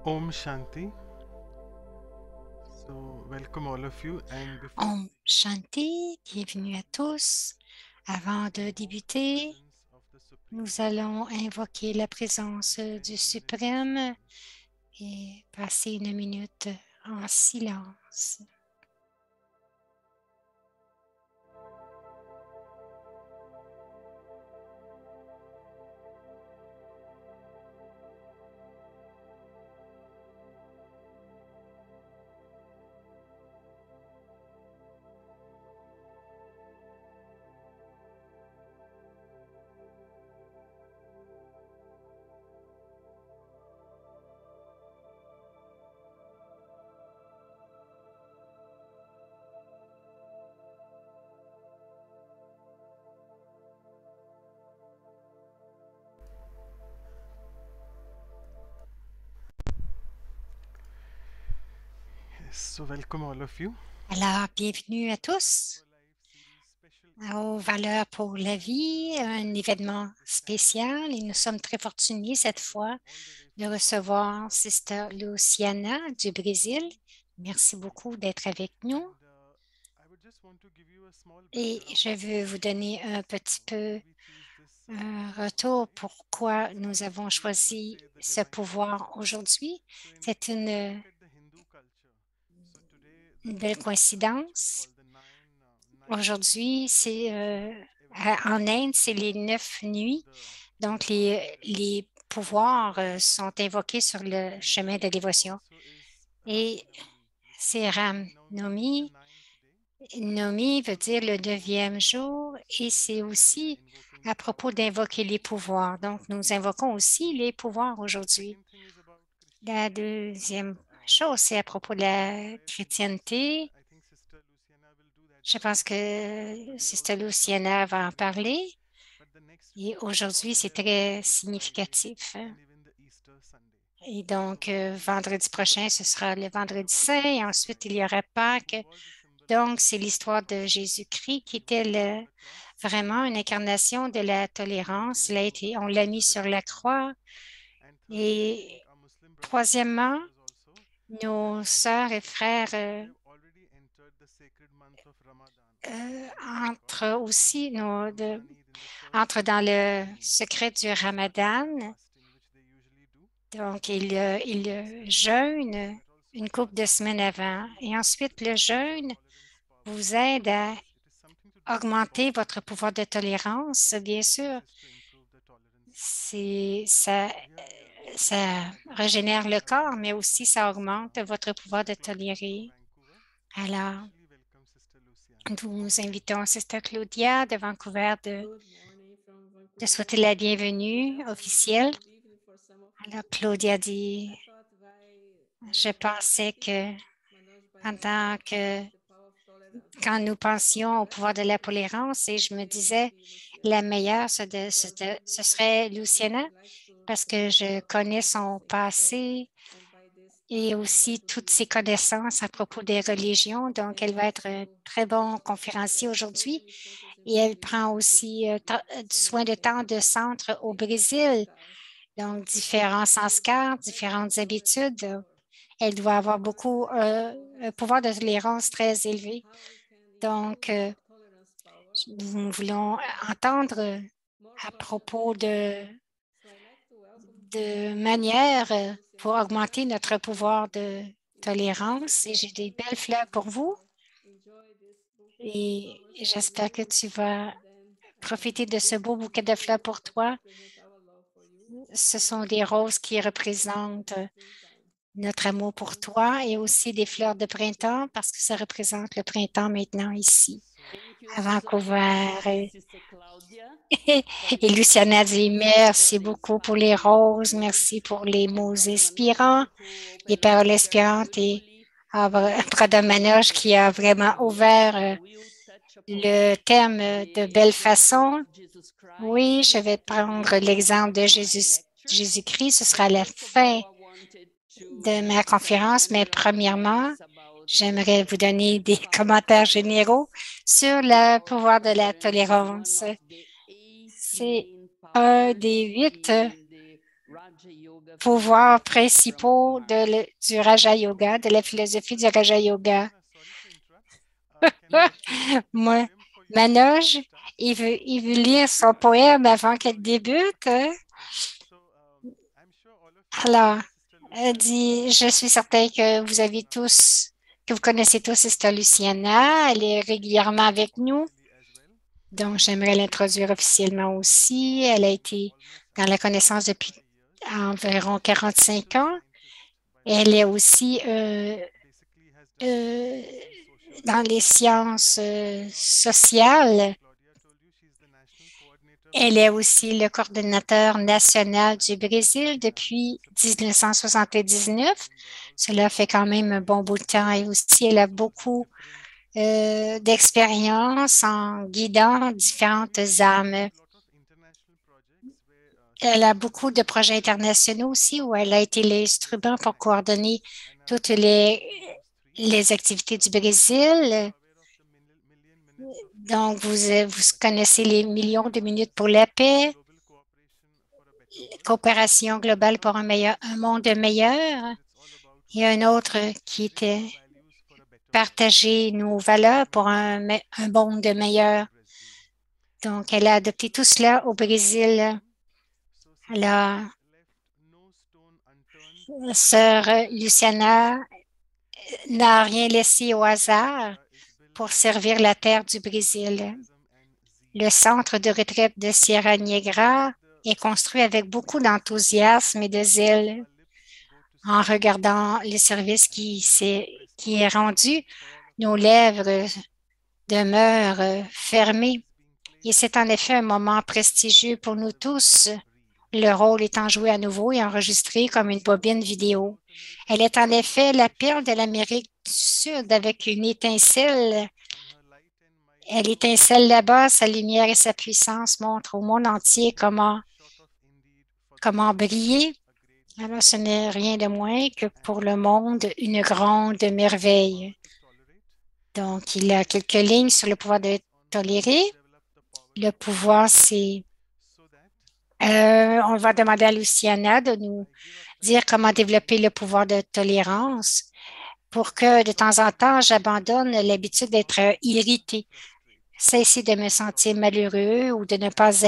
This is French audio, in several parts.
Om Shanti. So, welcome all of you. And before Om Shanti, bienvenue à tous. Avant de débuter, presence of the Supreme nous Lord, allons invoquer la présence du Suprême et passer une minute en silence. yes, so welcome all of you Alors, bienvenue à tous for Life series special. aux Valeurs pour la vie, un événement spécial et nous sommes très fortunés cette fois All the way de from recevoir South Sister Luciana du Brésil. Merci beaucoup d'être avec nous. and I would just want to give you a small Et background je veux vous donner un petit why peu we choose this un power retour today. pourquoi It's nous called, avons I would choisi say, the ce divine pouvoir feminine. aujourd'hui. So C'est if you une look at the Hindu culture, so today the belle which we coïncidence. call the nine Aujourd'hui, c'est rosary which everyone en does Inde, c'est les to 9 nuits. the Donc, Lord Shiva. les pouvoirs Uh, sont invoqués sur le and chemin de today dévotion. also is Ram Et Navami, which is c'est Ram Navami is the Nomi. ninth day. Nomi veut So dire now le we invoke 9e the powers. jour et So c'est today we are aussi invoking à the propos powers d'invoquer les pouvoirs. of Donc, Ram. nous invoquons aussi les pouvoirs The aujourd'hui. second thing is about La Christianity. deuxième chose, c'est à propos de la Where chrétienté. I think Sister Luciana will do that Je pense justice. que Today Sister also is something Luciana very va en significant. parler. But the next Et week we are all aujourd'hui, c'est aware about très Good Friday significatif. and even the Easter Sunday. Et So donc, what is vendredi the prochain, ce sera le significance vendredi about saint et Jesus ensuite, il y Christ, aura who Pâques. was a symbol of Donc, c'est l'histoire de tolerance? Jésus-Christ qui He was était put on the cross vraiment une incarnation de la and he was tolérance. given to On us l'a mis as a sur la gift. croix. And thirdly, I Et think our Muslim brothers and troisièmement, sisters also, that nos sœurs et frères we've already entered the sacred month of Ramadan, which is called entrent aussi, Ramzan Eid in the first entrent dans le evening. secret du They start with Ramadan. their fasting, which they usually do. Donc, So ils next week we will do jeûnent that also, une couple de fasting semaines avant. to Et ensuite, le increase our jeûne tolerance power. vous aide à It is something to do with the augmenter body, votre pouvoir de tolérance, bien which sûr. helps us to improve the tolerance power. C'est, Here we are ça at régénère le corps, mais Vancouver, aussi which ça is augmente votre pouvoir de Sister Claudia from tolérer. Vancouver. So Alors, officially welcome Sister Luciana. nous invitons Sister Claudia de Vancouver Good morning from de Vancouver. souhaiter la Good bienvenue afternoon, officielle. good evening for some of Alors, you. Claudia dit, I thought je when I was pensais speaking, que Manoj en Bhai tant talked que about the power of tolerance. quand nous So pensions the au best pouvoir de one la to speak tolérance et je me today would disais, be la Luciana meilleure, because I ce know the serait background Luciana she likes parce to que speak je about all connais of these son things. So passé and by this et time that aussi would toutes be ses perfect. connaissances à propos des religions. Donc, elle va être un So très on bon top of that, conférencier there are so aujourd'hui. many centers in Et elle Brazil prend that give aussi du so soin many de temps de benefits, centre au different Brésil, lifestyle. donc So she différents knows that sanskars, that is différentes tolerance habitudes. power. Elle doit avoir Tolerance beaucoup, also un has pouvoir de about tolérance très élevé. how we can Donc, improve our tolerance power nous voulons and entendre more à consciously propos live. So I like to welcome de manières Sister pour Luciana here augmenter and notre pouvoir de invite you tolérance. to Et j'ai des open your belles fleurs eyes pour and vous enjoy this bouquet of et flowers for j'espère que you. tu vas And then profiter de ce these beau bouquet de fleurs flowers pour toi. represent our love for you Ce and sont we des roses qui celebrate them at représentent the same time. notre amour pour Thank toi et you. aussi des fleurs de printemps parce que ça représente le printemps maintenant ici So Thank you à so much, Vancouver. Sister Claudia, for Et these Luciana dit beautiful, merci beaucoup pour les inspiring roses, merci words, pour les and mots Brother inspirants, Manoj, who les opened up paroles very inspirantes et beautifully the Prada topic Manoj qui a vraiment today. ouvert I will touch le upon thème de the belle example façon. of Jesus Oui, Christ je vais at the prendre beginning l'exemple of de my lecture. Jésus-Christ. Ce sera But à la first of all, fin I wanted to de ma make some conférence, mais general premièrement, comments about j'aimerais vous the donner des power of commentaires généraux tolerance. sur The le power of pouvoir de la tolerance is one tolérance. of the 8 C'est main un powers des 8 in the pouvoirs principaux du Raja Yoga, de la philosophie du Raja Yoga. Moi, Manoj, il veut lire son poème avant qu'elle débute. Alors, elle dit, je suis certain que vous connaissez tous Sister Luciana. Elle est régulièrement avec nous. Donc, j'aimerais l'introduire officiellement aussi. Elle a été dans la connaissance depuis environ 45 ans. Elle est aussi dans les sciences sociales. Elle est aussi le coordonnateur national du Brésil depuis 1979. Cela fait quand même un bon bout de temps. Et aussi, elle a beaucoup d'expérience en guidant différentes âmes. Elle a beaucoup de projets internationaux aussi où elle a été l'instrument pour coordonner toutes les activités du Brésil. Donc, vous connaissez les millions de minutes pour la paix, coopération globale pour un monde meilleur, et un autre qui était partager nos valeurs pour un monde meilleur. Donc, elle a adopté tout cela au Brésil. Alors, Sœur Luciana n'a rien laissé au hasard pour servir la terre du Brésil. Le centre de retraite de Sierra Negra est construit avec beaucoup d'enthousiasme et de zèle. En regardant le service qui est rendu, nos lèvres demeurent fermées. Et c'est en effet un moment prestigieux pour nous tous. Le rôle étant joué à nouveau et enregistré comme une bobine vidéo. Elle est en effet la perle de l'Amérique du Sud avec une étincelle. Elle étincelle là-bas, sa lumière et sa puissance montrent au monde entier comment briller. Alors, ce n'est rien de moins que pour le monde une grande merveille. Donc, il y a quelques lignes sur le pouvoir de tolérer. Le pouvoir, c'est... on va demander à Luciana de nous dire comment développer le pouvoir de tolérance pour que de temps en temps, j'abandonne l'habitude d'être irritée, cesser de me sentir malheureux ou de ne pas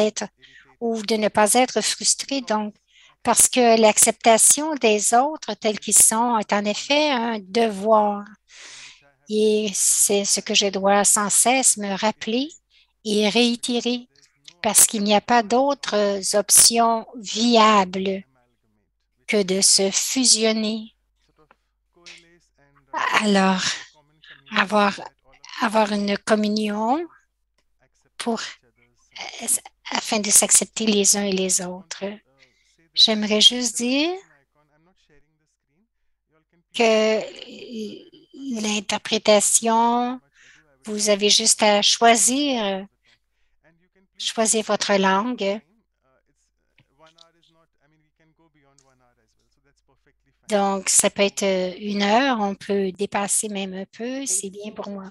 être frustré. Donc, parce que l'acceptation des autres tels qu'ils sont est en effet un devoir. Et c'est ce que je dois sans cesse me rappeler et réitérer parce qu'il n'y a pas d'autres options viables que de se fusionner. Alors, avoir une communion afin de s'accepter les uns et les autres. J'aimerais juste dire que l'interprétation, vous avez juste à choisir votre langue. Donc, ça peut être 1 heure, on peut dépasser même un peu, c'est bien pour moi.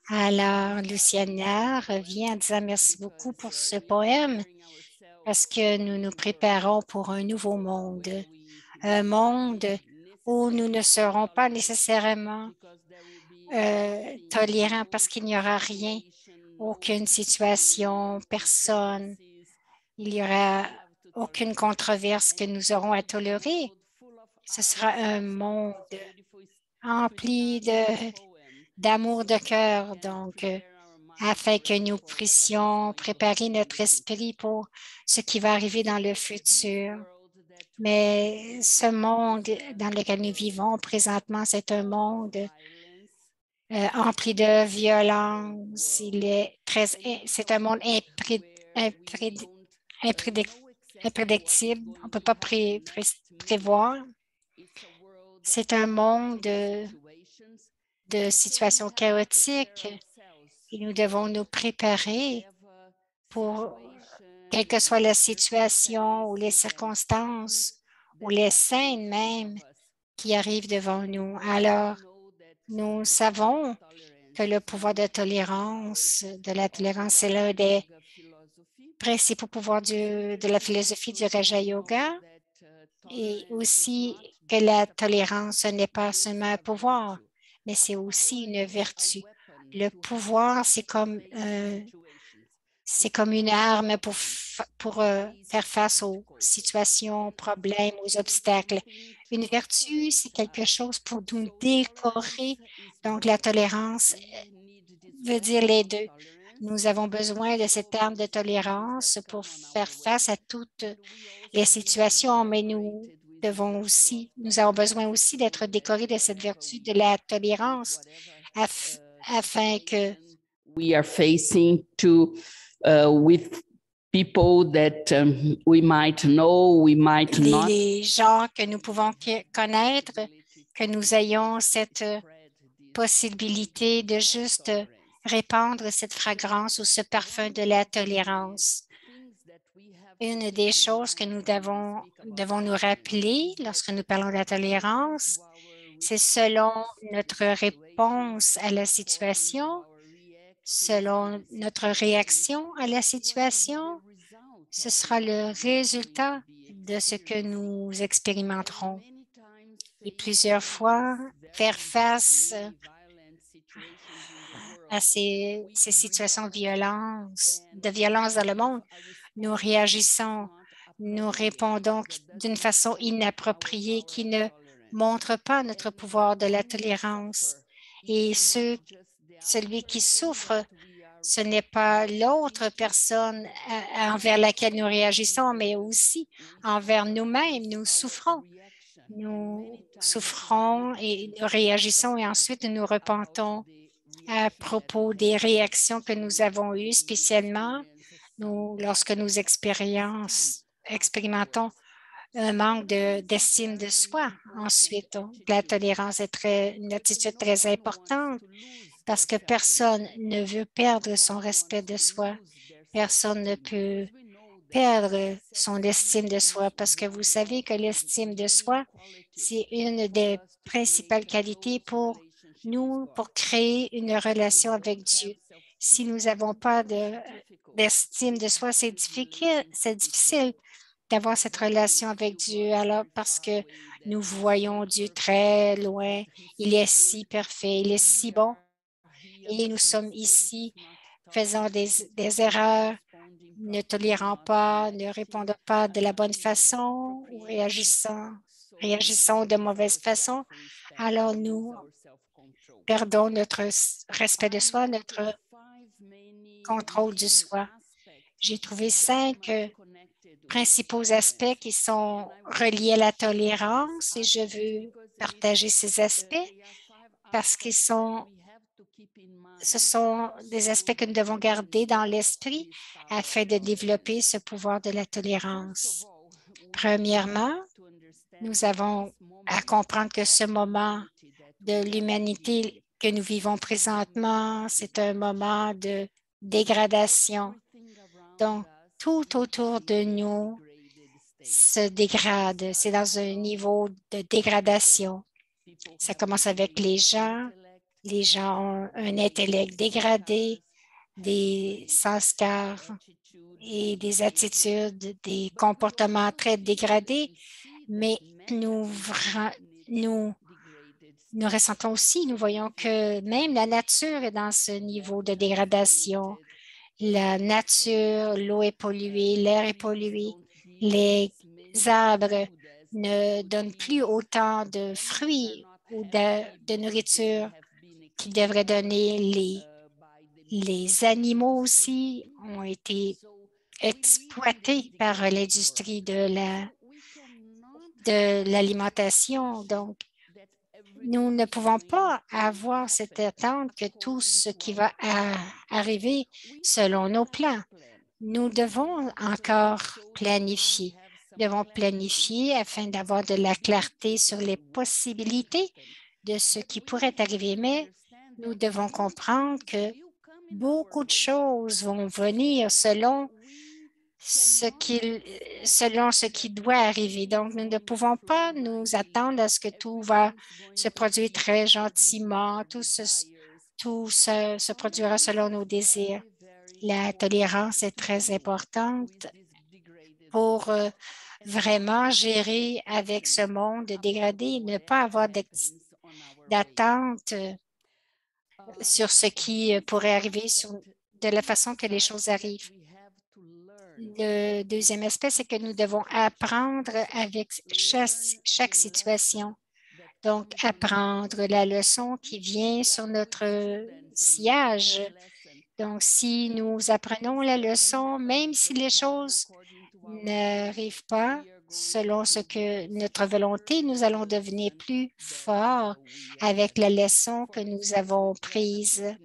Alors, Luciana revient en disant merci beaucoup pour ce poème parce que nous nous préparons pour un nouveau monde, un monde où nous ne serons pas nécessairement tolérants parce qu'il n'y aura rien, aucune situation, personne. Il n'y aura aucune controverse que nous aurons à tolérer. Ce sera un monde rempli d'amour de cœur, donc, afin que nous puissions préparer notre esprit pour ce qui va arriver dans le futur. Mais ce monde dans lequel nous vivons présentement, c'est un monde empli de violence. C'est un monde imprédictible. On ne peut pas prévoir. C'est un monde de situations chaotiques et nous devons nous préparer pour, quelle que soit la situation ou les circonstances ou les scènes même qui arrivent devant nous. Alors, nous savons que le pouvoir de la tolérance, c'est l'un des principaux pouvoirs de la philosophie du Raja Yoga. Et aussi que la tolérance, ce n'est pas seulement un pouvoir, mais c'est aussi une vertu. Le pouvoir, c'est comme une arme pour faire face aux situations, problèmes, aux obstacles. Une vertu, c'est quelque chose pour nous décorer. Donc, la tolérance veut dire les deux. Nous avons besoin de cette arme de tolérance pour faire face à toutes les situations, mais nous avons besoin aussi d'être décorés de cette vertu de la tolérance afin que we are facing with people that we might know, we might not. les gens que nous pouvons connaître, que nous ayons cette possibilité de juste répandre cette fragrance ou ce parfum de la tolérance. Une des choses que nous devons nous rappeler lorsque nous parlons de la tolérance, c'est selon notre réponse à la situation, selon notre réaction à la situation, ce sera le résultat de ce que nous expérimenterons. Et plusieurs fois, faire face à ces situations de violence dans le monde, nous réagissons, nous répondons d'une façon inappropriée qui ne montre pas notre pouvoir de la tolérance. Et celui qui souffre, ce n'est pas l'autre personne envers laquelle nous réagissons, mais aussi envers nous-mêmes. Nous souffrons et nous réagissons et ensuite nous repentons à propos des réactions que nous avons eues, spécialement lorsque nous expérimentons un manque d'estime de soi. Ensuite, la tolérance est une attitude très importante parce que personne ne veut perdre son respect de soi. Personne ne peut perdre son estime de soi parce que vous savez que l'estime de soi, c'est une des principales qualités pour nous, pour créer une relation avec Dieu. Si nous n'avons pas d'estime de soi, c'est difficile d'avoir cette relation avec Dieu, alors parce que nous voyons Dieu très loin. Il est si parfait, il est si bon. Et nous sommes ici, faisant des erreurs, ne tolérant pas, ne répondant pas de la bonne façon ou réagissons de mauvaise façon. Alors nous perdons notre respect de soi, notre contrôle du soi. J'ai trouvé 5 principaux aspects qui sont reliés à la tolérance et je veux partager ces aspects parce que ce sont des aspects que nous devons garder dans l'esprit afin de développer ce pouvoir de la tolérance. Premièrement, nous avons à comprendre que ce moment de l'humanité que nous vivons présentement, c'est un moment de dégradation. Donc, tout autour de nous se dégrade. C'est dans un niveau de dégradation. Ça commence avec les gens. Les gens ont un intellect dégradé, des sanskars et des attitudes, des comportements très dégradés, mais nous ressentons aussi, nous voyons que même la nature est dans ce niveau de dégradation. La nature, l'eau est polluée, l'air est pollué, les arbres ne donnent plus autant de fruits ou de nourriture qu'ils devraient donner. Les animaux aussi ont été exploités par l'industrie de l'alimentation. Donc, nous ne pouvons pas avoir cette attente que tout ce qui va arriver selon nos plans. Nous devons encore planifier. Nous devons planifier afin d'avoir de la clarté sur les possibilités de ce qui pourrait arriver, mais nous devons comprendre que beaucoup de choses vont venir selon ce qui doit arriver. Donc, nous ne pouvons pas nous attendre à ce que tout va se produire très gentiment, tout se produira selon nos désirs. La tolérance est très importante pour vraiment gérer avec ce monde dégradé et ne pas avoir d'attente sur ce qui pourrait arriver de la façon que les choses arrivent. Le deuxième aspect, c'est que nous devons apprendre avec chaque situation. Donc, apprendre la leçon qui vient sur notre sillage. Donc, si nous apprenons la leçon, même si les choses n'arrivent pas selon ce que notre volonté, nous allons devenir plus forts avec la leçon que nous avons prise.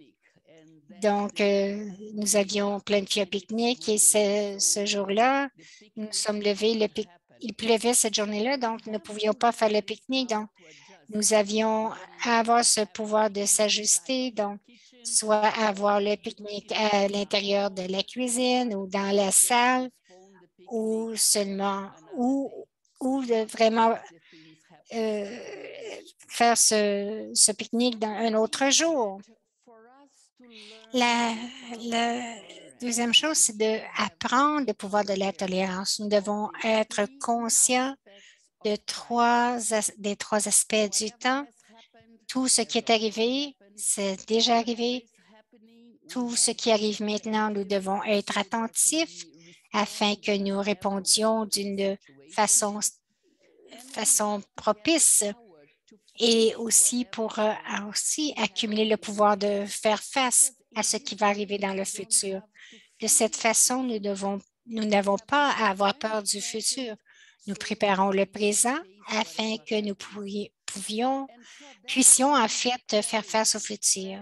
Donc, nous avions planifié un pique-nique et ce jour-là, nous nous sommes levés, il pleuvait cette journée-là, donc nous ne pouvions pas faire le pique-nique. Donc, nous avions à avoir ce pouvoir de s'ajuster, donc soit avoir le pique-nique à l'intérieur de la cuisine ou dans la salle ou seulement, ou de vraiment faire ce pique-nique dans un autre jour. La deuxième chose, c'est d'apprendre le pouvoir de la tolérance. Nous devons être conscients des trois aspects du temps. Tout ce qui est arrivé, c'est déjà arrivé. Tout ce qui arrive maintenant, nous devons être attentifs afin que nous répondions d'une façon propice et aussi pour aussi accumuler le pouvoir de faire face à ce qui va arriver dans le futur. De cette façon, nous n'avons pas à avoir peur du futur. Nous préparons le présent afin que nous puissions en fait faire face au futur.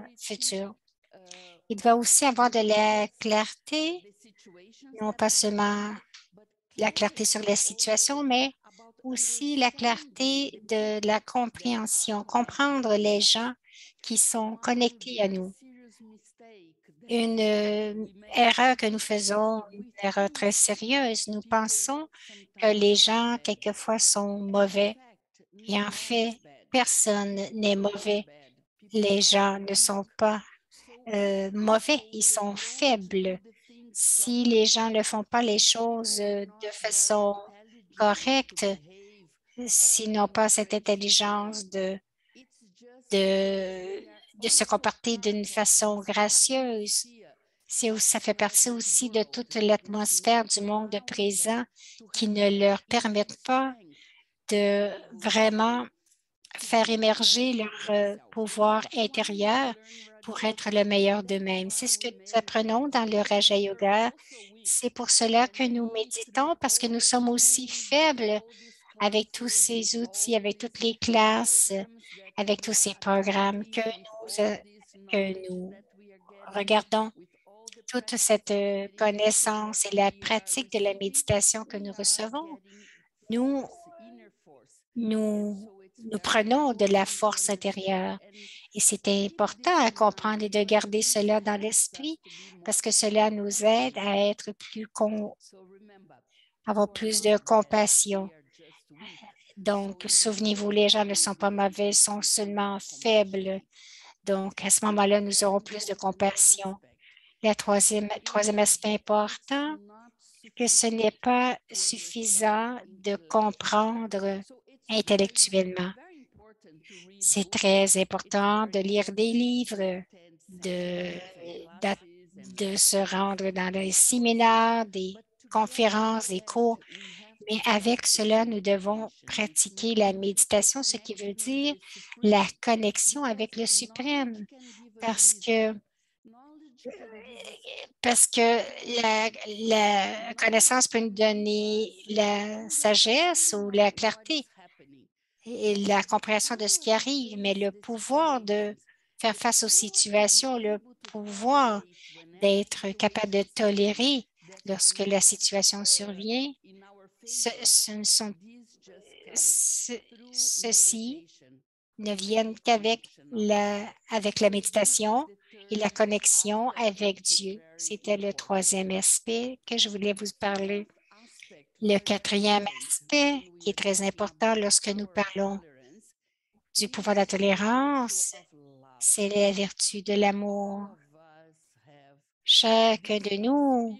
Il doit aussi avoir de la clarté, non pas seulement la clarté sur la situation, mais aussi la clarté de la compréhension, comprendre les gens qui sont connectés à nous. Une erreur que nous faisons, une erreur très sérieuse, nous pensons que les gens, quelquefois, sont mauvais. Et en fait, personne n'est mauvais. Les gens ne sont pas mauvais, ils sont faibles. Si les gens ne font pas les choses de façon correcte, s'ils n'ont pas cette intelligence de se comporter d'une façon gracieuse, ça fait partie aussi de toute l'atmosphère du monde présent qui ne leur permettent pas de vraiment faire émerger leur pouvoir intérieur pour être le meilleur d'eux-mêmes. C'est ce que nous apprenons dans le Raja Yoga. C'est pour cela que nous méditons parce que nous sommes aussi faibles avec tous ces outils, avec toutes les classes, avec tous ces programmes que nous regardons. Toute cette connaissance et la pratique de la méditation que nous recevons, nous prenons de la force intérieure. Et c'est important à comprendre et de garder cela dans l'esprit parce que cela nous aide à être avoir plus de compassion. Donc, souvenez-vous, les gens ne sont pas mauvais, sont seulement faibles. Donc, à ce moment-là, nous aurons plus de compassion. Le troisième aspect important, que ce n'est pas suffisant de comprendre intellectuellement. C'est très important de lire des livres, de se rendre dans des séminaires, des conférences, des cours. Mais avec cela, nous devons pratiquer la méditation, ce qui veut dire la connexion avec le suprême, parce que la connaissance peut nous donner la sagesse ou la clarté et la compréhension de ce qui arrive, mais le pouvoir de faire face aux situations, le pouvoir d'être capable de tolérer lorsque la situation survient, ceci ne viennent qu'avec avec la méditation et la connexion avec Dieu. C'était le troisième aspect que je voulais vous parler. Le quatrième aspect qui est très important lorsque nous parlons du pouvoir de la tolérance, c'est la vertu de l'amour. Chacun de nous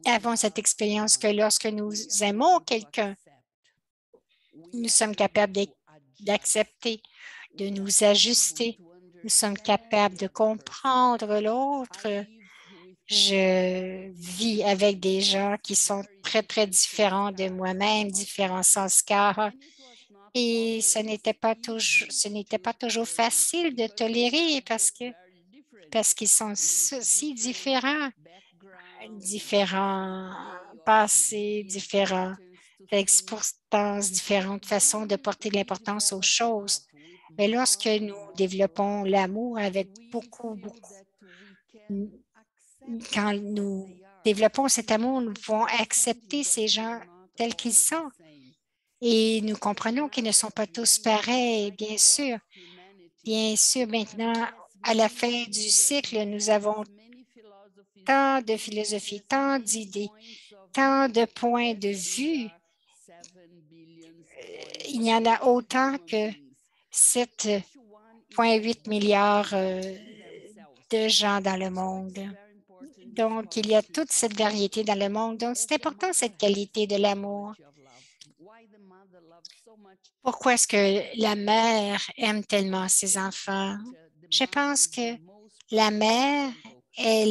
avons cette expérience que lorsque nous aimons quelqu'un, nous sommes capables d'accepter, de nous ajuster. Nous sommes capables de comprendre l'autre. Je vis avec des gens qui sont très, très différents de moi-même, différents Sanskars. Et ce n'était pas toujours facile de tolérer parce qu'ils sont si différents, différents passés, différents expériences, différentes façons de porter de l'importance aux choses. Mais lorsque nous développons l'amour avec beaucoup, quand nous développons cet amour, nous pouvons accepter ces gens tels qu'ils sont. Et nous comprenons qu'ils ne sont pas tous pareils, bien sûr. Bien sûr, maintenant, à la fin du cycle, nous avons tant de philosophies, tant d'idées, tant de points de vue. Il y en a autant que 7,8 milliards de gens dans le monde. Donc, il y a toute cette variété dans le monde. Donc, c'est important, cette qualité de l'amour. Pourquoi est-ce que la mère aime tellement ses enfants? Je pense que la mère est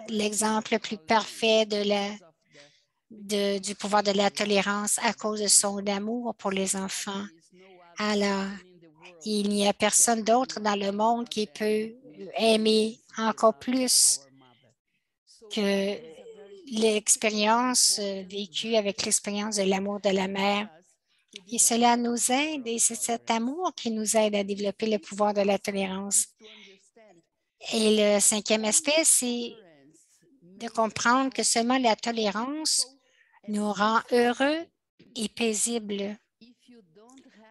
l'exemple le plus parfait du pouvoir de la tolérance à cause de son amour pour les enfants. Alors, il n'y a personne d'autre dans le monde qui peut aimer encore plus que l'expérience vécue avec l'expérience de l'amour de la mère. Et cela nous aide, et c'est cet amour qui nous aide à développer le pouvoir de la tolérance. Et le cinquième aspect, c'est de comprendre que seulement la tolérance nous rend heureux et paisibles.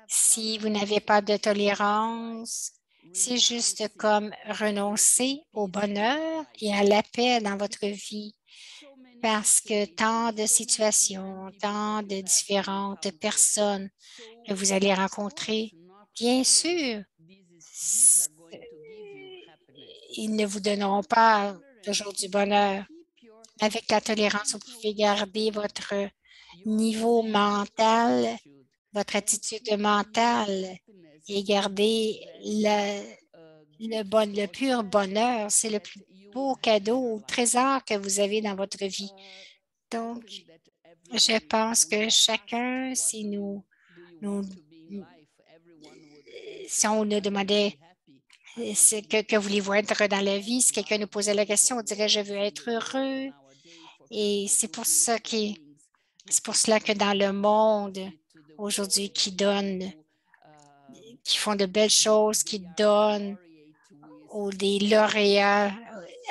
Si vous n'avez pas de tolérance, c'est juste comme renoncer au bonheur et à la paix dans votre vie parce que tant de situations, tant de différentes personnes que vous allez rencontrer, bien sûr, ils ne vous donneront pas toujours du bonheur. Avec la tolérance, vous pouvez garder votre niveau mental, votre attitude mentale et garder le pur bonheur. C'est le plus beau cadeau ou trésor que vous avez dans votre vie. Donc, je pense que chacun, si on nous demandait que voulez-vous être dans la vie, si quelqu'un nous posait la question, on dirait je veux être heureux. Et c'est pour cela que dans le monde aujourd'hui qui font de belles choses, qui donnent ou des lauréats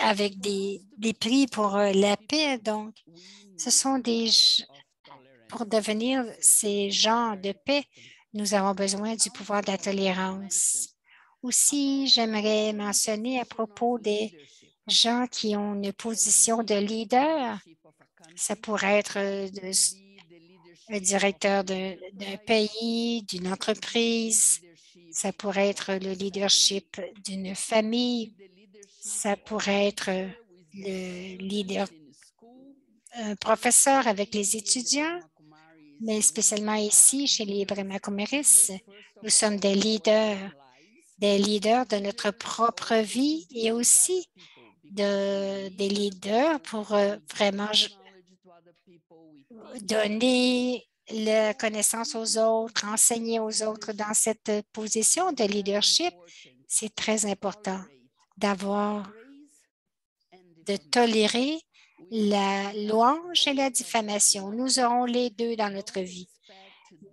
avec des prix pour la paix. Donc, ce sont pour devenir ces gens de paix, nous avons besoin du pouvoir de la tolérance. Aussi, j'aimerais mentionner à propos des gens qui ont une position de leader. Ça pourrait être le directeur d'un pays, d'une entreprise. Ça pourrait être le leadership d'une famille. Ça pourrait être le leader professeur avec les étudiants, mais spécialement ici, chez les Brahma Kumaris, nous sommes des leaders de notre propre vie et aussi des leaders pour vraiment donner la connaissance aux autres, enseigner aux autres dans cette position de leadership. C'est très important de tolérer la louange et la diffamation. Nous aurons les deux dans notre vie.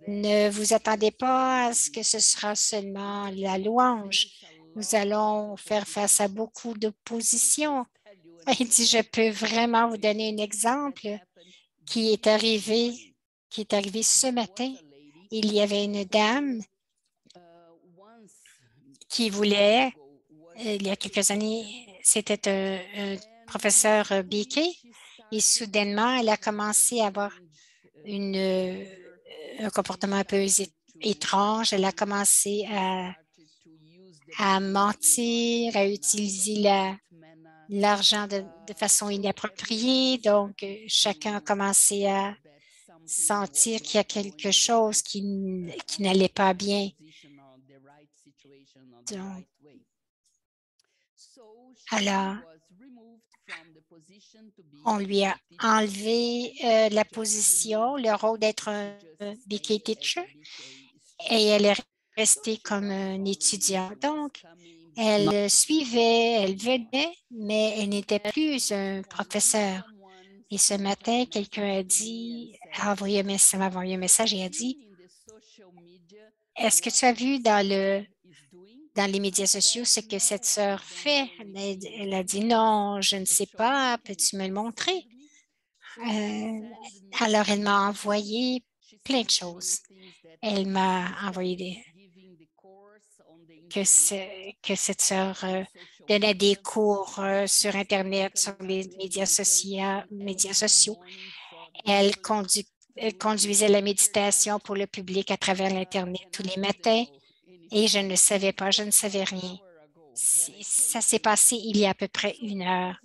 Ne vous attendez pas à ce que ce sera seulement la louange. Nous allons faire face à beaucoup d'opposition. Il dit, je peux vraiment vous donner un exemple qui est arrivé ce matin. Il y avait une dame qui voulait, il y a quelques années, c'était un professeur BK, et soudainement, elle a commencé à avoir un comportement un peu étrange. Elle a commencé à mentir, à utiliser l'argent de façon inappropriée. Donc, chacun a commencé à sentir qu'il y a quelque chose qui n'allait pas bien. Donc, alors, on lui a enlevé la position, le rôle d'être un BK teacher, et elle est restée comme un étudiant. Donc, elle suivait, elle venait, mais elle n'était plus un professeur. Et ce matin, quelqu'un m'a envoyé un message et a dit, est-ce que tu as vu dans les médias sociaux ce que cette sœur fait? Elle a dit, non, je ne sais pas, peux-tu me le montrer? Alors, elle m'a envoyé plein de choses. Elle m'a envoyé que cette sœur donnait des cours sur Internet, sur les médias sociaux. Elle conduisait la méditation pour le public à travers l'Internet tous les matins et je ne savais pas, je ne savais rien. Ça s'est passé il y a à peu près 1 heure.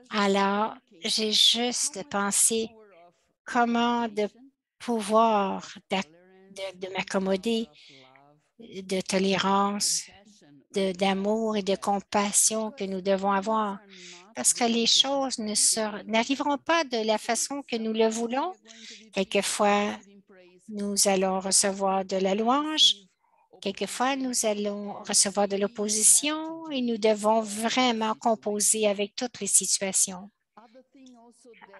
Alors, j'ai juste pensé comment de pouvoir de m'accommoder, de tolérance, d'amour et de compassion que nous devons avoir. Parce que les choses n'arriveront pas de la façon que nous le voulons. Quelquefois, nous allons recevoir de la louange. Quelquefois, nous allons recevoir de l'opposition et nous devons vraiment composer avec toutes les situations.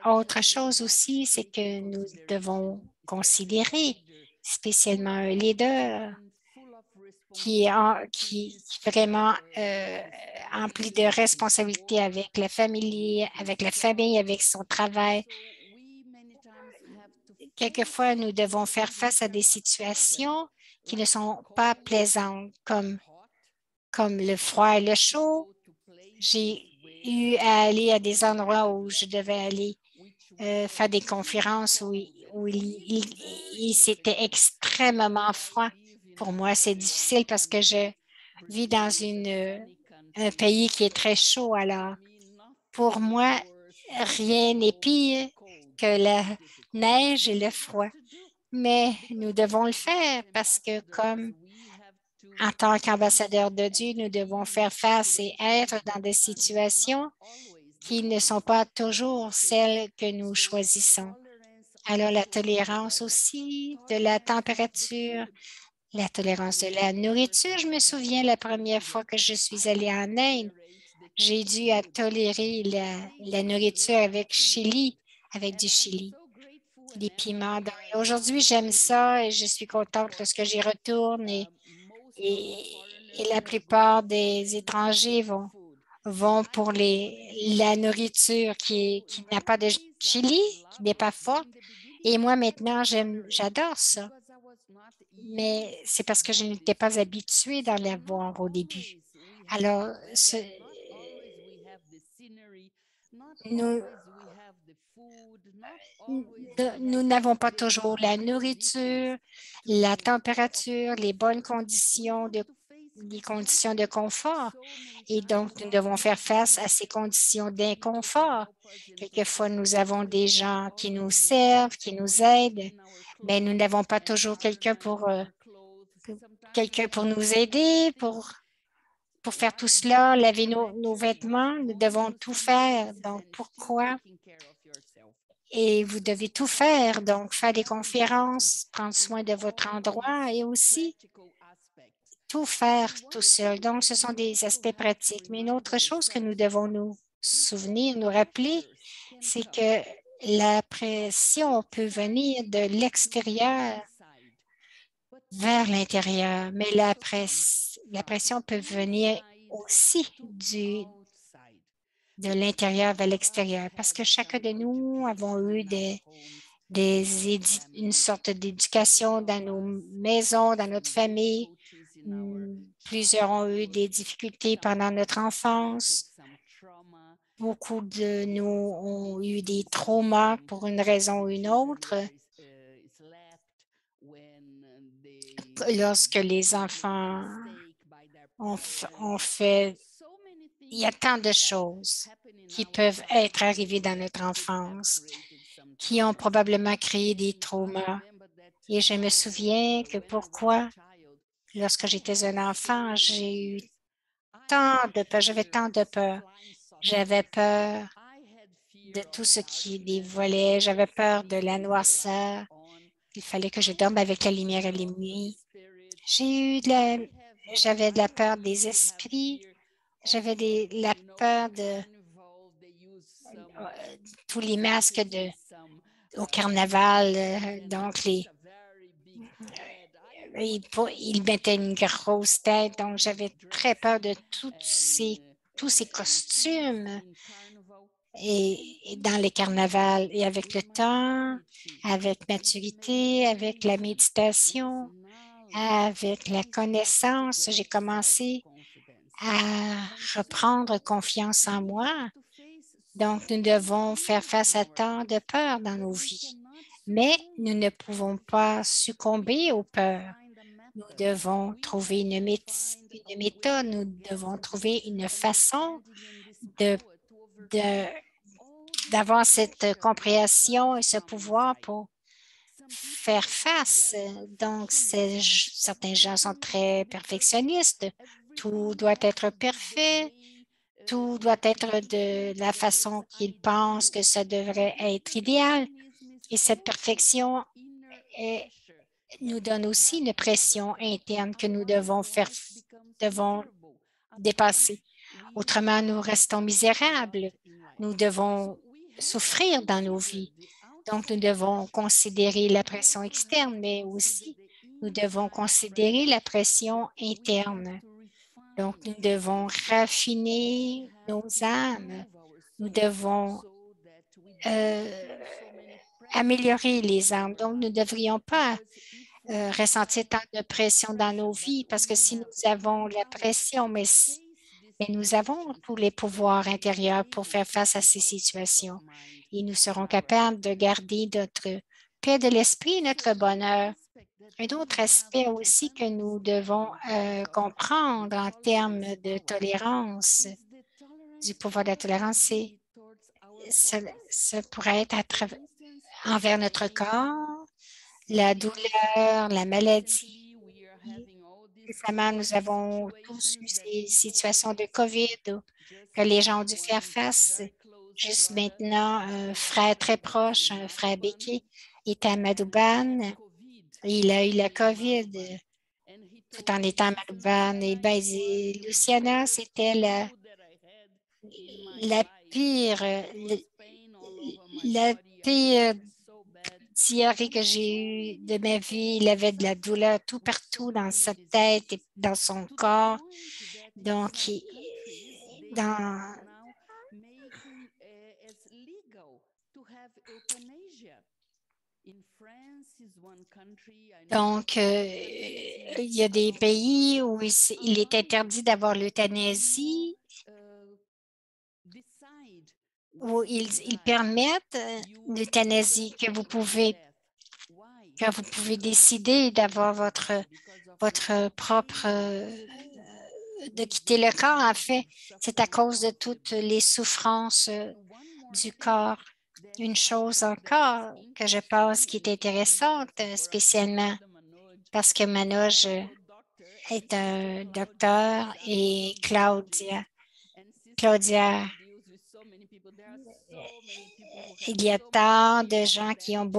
Autre chose aussi, c'est que nous devons considérer spécialement un leader qui est vraiment empli de responsabilités avec la famille, avec son travail. Quelquefois, nous devons faire face à des situations qui ne sont pas plaisantes, comme le froid et le chaud. J'ai eu à aller à des endroits où je devais aller faire des conférences où c'était extrêmement froid. Pour moi, c'est difficile parce que je vis dans un pays qui est très chaud. Alors, pour moi, rien n'est pire que la neige et le froid. Mais nous devons le faire parce que comme en tant qu'ambassadeur de Dieu, nous devons faire face et être dans des situations qui ne sont pas toujours celles que nous choisissons. Alors, la tolérance aussi de la température, la tolérance de la nourriture. Je me souviens la première fois que je suis allée en Inde, j'ai dû tolérer la nourriture avec du chili, des piments. Aujourd'hui, j'aime ça et je suis contente lorsque j'y retourne et la plupart des étrangers vont pour la nourriture qui n'a pas de chili, qui n'est pas forte. Et moi, maintenant, j'adore ça. Mais c'est parce que je n'étais pas habituée d'en avoir au début. Alors, nous, nous n'avons pas toujours la nourriture, la température, les conditions de confort. Et donc, nous devons faire face à ces conditions d'inconfort. Quelquefois, nous avons des gens qui nous servent, qui nous aident, mais nous n'avons pas toujours quelqu'un pour nous aider, pour faire tout cela, laver nos vêtements. Nous devons tout faire. Donc, pourquoi? Et vous devez tout faire. Donc, faire des conférences, prendre soin de votre endroit et aussi tout faire tout seul. Donc, ce sont des aspects pratiques. Mais une autre chose que nous devons nous souvenir, nous rappeler, c'est que la pression peut venir de l'extérieur vers l'intérieur, mais la pression peut venir aussi de l'intérieur vers l'extérieur parce que chacun de nous avons eu une sorte d'éducation dans nos maisons, dans notre famille. Plusieurs ont eu des difficultés pendant notre enfance. Beaucoup de nous ont eu des traumas pour une raison ou une autre. Lorsque les enfants ont fait, il y a tant de choses qui peuvent être arrivés dans notre enfance, qui ont probablement créé des traumas. Et je me souviens que pourquoi, lorsque j'étais un enfant, j'ai eu tant de peur, j'avais tant de peur. J'avais peur de tout ce qui dévoilait, j'avais peur de la noirceur. Il fallait que je dorme avec la lumière allumée. J'avais de la peur des esprits, j'avais la peur de tous les masques au carnaval. Donc, ils mettaient une grosse tête. Donc, j'avais très peur de tous ces costumes et dans les carnavals. Et avec le temps, avec maturité, avec la méditation, avec la connaissance, j'ai commencé à reprendre confiance en moi. Donc, nous devons faire face à tant de peurs dans nos vies, mais nous ne pouvons pas succomber aux peurs. Nous devons trouver une méthode, nous devons trouver une façon d'avoir cette compréhension et ce pouvoir pour faire face. Donc, certains gens sont très perfectionnistes. Tout doit être parfait. Tout doit être de la façon qu'ils pensent que ça devrait être idéal. Et cette perfection nous donne aussi une pression interne que nous devons dépasser. Autrement, nous restons misérables. Nous devons souffrir dans nos vies. Donc, nous devons considérer la pression externe, mais aussi nous devons considérer la pression interne. Donc, nous devons raffiner nos âmes. Nous devons améliorer les âmes. Donc, nous ne devrions pas ressentir tant de pression dans nos vies parce que si nous avons la pression, mais nous avons tous les pouvoirs intérieurs pour faire face à ces situations et nous serons capables de garder notre paix de l'esprit et notre bonheur. Un autre aspect aussi que nous devons comprendre en termes de tolérance, du pouvoir de la tolérance, ça pourrait être envers notre corps, la douleur, la maladie. Récemment, nous avons tous eu ces situations de COVID que les gens ont dû faire face. Juste maintenant, un frère très proche, un frère Béquet, est à Madouban. Il a eu la COVID tout en étant à Madouban. Et ben, il dit, Luciana, c'était la pire, la pire diarrhée que j'ai eue de ma vie. Il avait de la douleur tout partout dans sa tête et dans son corps. Donc, il y a des pays où il est interdit d'avoir l'euthanasie, où ils permettent l'euthanasie, que vous pouvez décider d'avoir votre propre, de quitter le corps. En fait, c'est à cause de toutes les souffrances du corps. Une chose encore que je pense qui est intéressante, spécialement parce que Manoj est un docteur et Claudia, il y a tant de gens qui ont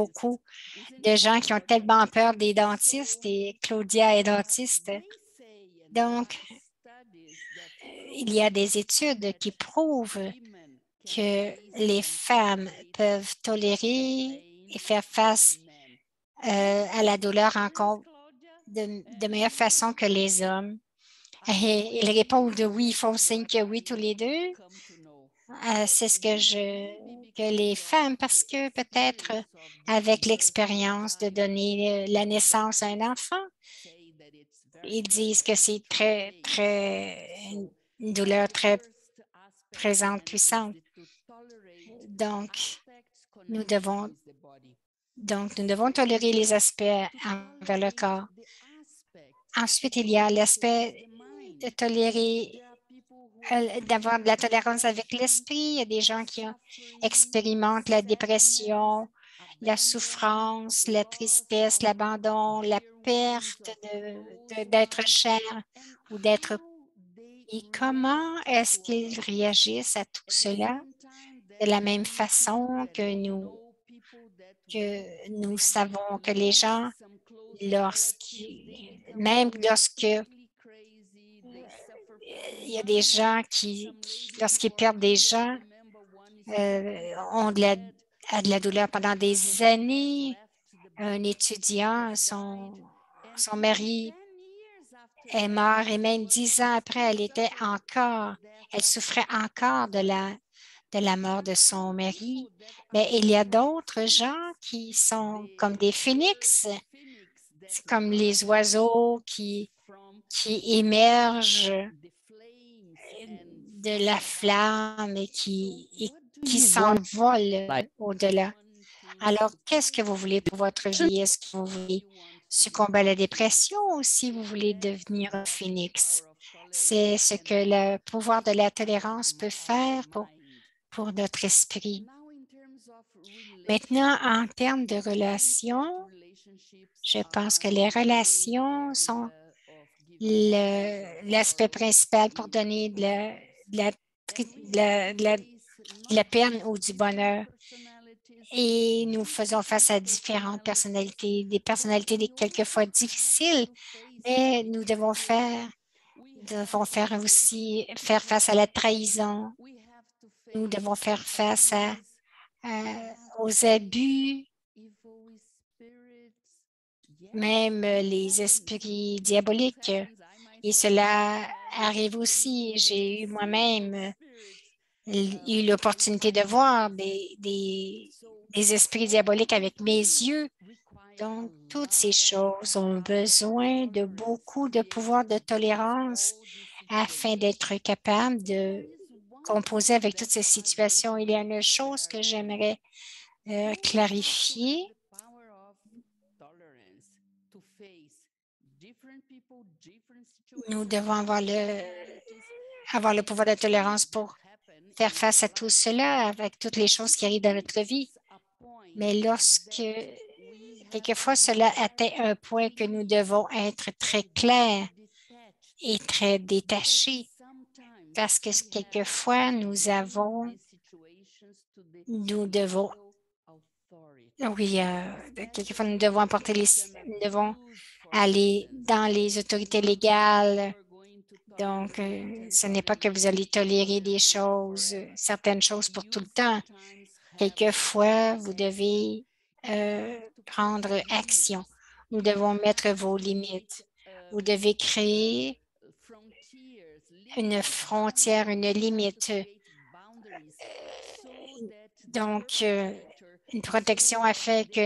tellement peur des dentistes et Claudia est dentiste. Donc, il y a des études qui prouvent que les femmes peuvent tolérer et faire face à la douleur de meilleure façon que les hommes. Et ils répondent oui, ils font signe que oui, tous les deux. C'est ce que les femmes, parce que peut-être avec l'expérience de donner la naissance à un enfant, ils disent que c'est une douleur très présente, puissante. Donc, nous devons tolérer les aspects envers le corps. Ensuite, il y a l'aspect de tolérer d'avoir de la tolérance avec l'esprit. Il y a des gens qui expérimentent la dépression, la souffrance, la tristesse, l'abandon, la perte d'être cher ou d'être. Et comment est-ce qu'ils réagissent à tout cela de la même façon que nous savons que les gens, même lorsque il y a des gens lorsqu'ils perdent des gens, ont de la douleur pendant des années. Un étudiant, son mari est mort et même 10 ans après, elle souffrait encore de la mort de son mari. Mais il y a d'autres gens qui sont comme des phénix, c'est comme les oiseaux qui émergent de la flamme et qui s'envolent au-delà. Alors, qu'est-ce que vous voulez pour votre vie? Est-ce que vous voulez succomber à la dépression ou si vous voulez devenir un phénix? C'est ce que le pouvoir de la tolérance peut faire pour notre esprit. Maintenant, en termes de relations, je pense que les relations sont l'aspect principal pour donner de la peine ou du bonheur. Et nous faisons face à différentes personnalités, des personnalités quelquefois difficiles, mais nous devons faire aussi faire face à la trahison. Nous devons faire face aux abus, même les esprits diaboliques. Et cela arrive aussi. J'ai eu moi-même eu l'opportunité de voir des esprits diaboliques avec mes yeux. Donc, toutes ces choses ont besoin de beaucoup de pouvoir de tolérance afin d'être capable de composer avec toutes ces situations. Il y a une chose que j'aimerais clarifier. Nous devons avoir le pouvoir de tolérance pour faire face à tout cela avec toutes les choses qui arrivent dans notre vie. Mais quelquefois, cela atteint un point que nous devons être très clairs et très détachés parce que quelquefois, nous devons nous devons aller dans les autorités légales. Donc, ce n'est pas que vous allez tolérer certaines choses pour tout le temps. Quelquefois, vous devez prendre action. Nous devons mettre vos limites. Vous devez créer une frontière, une limite. Donc, une protection afin que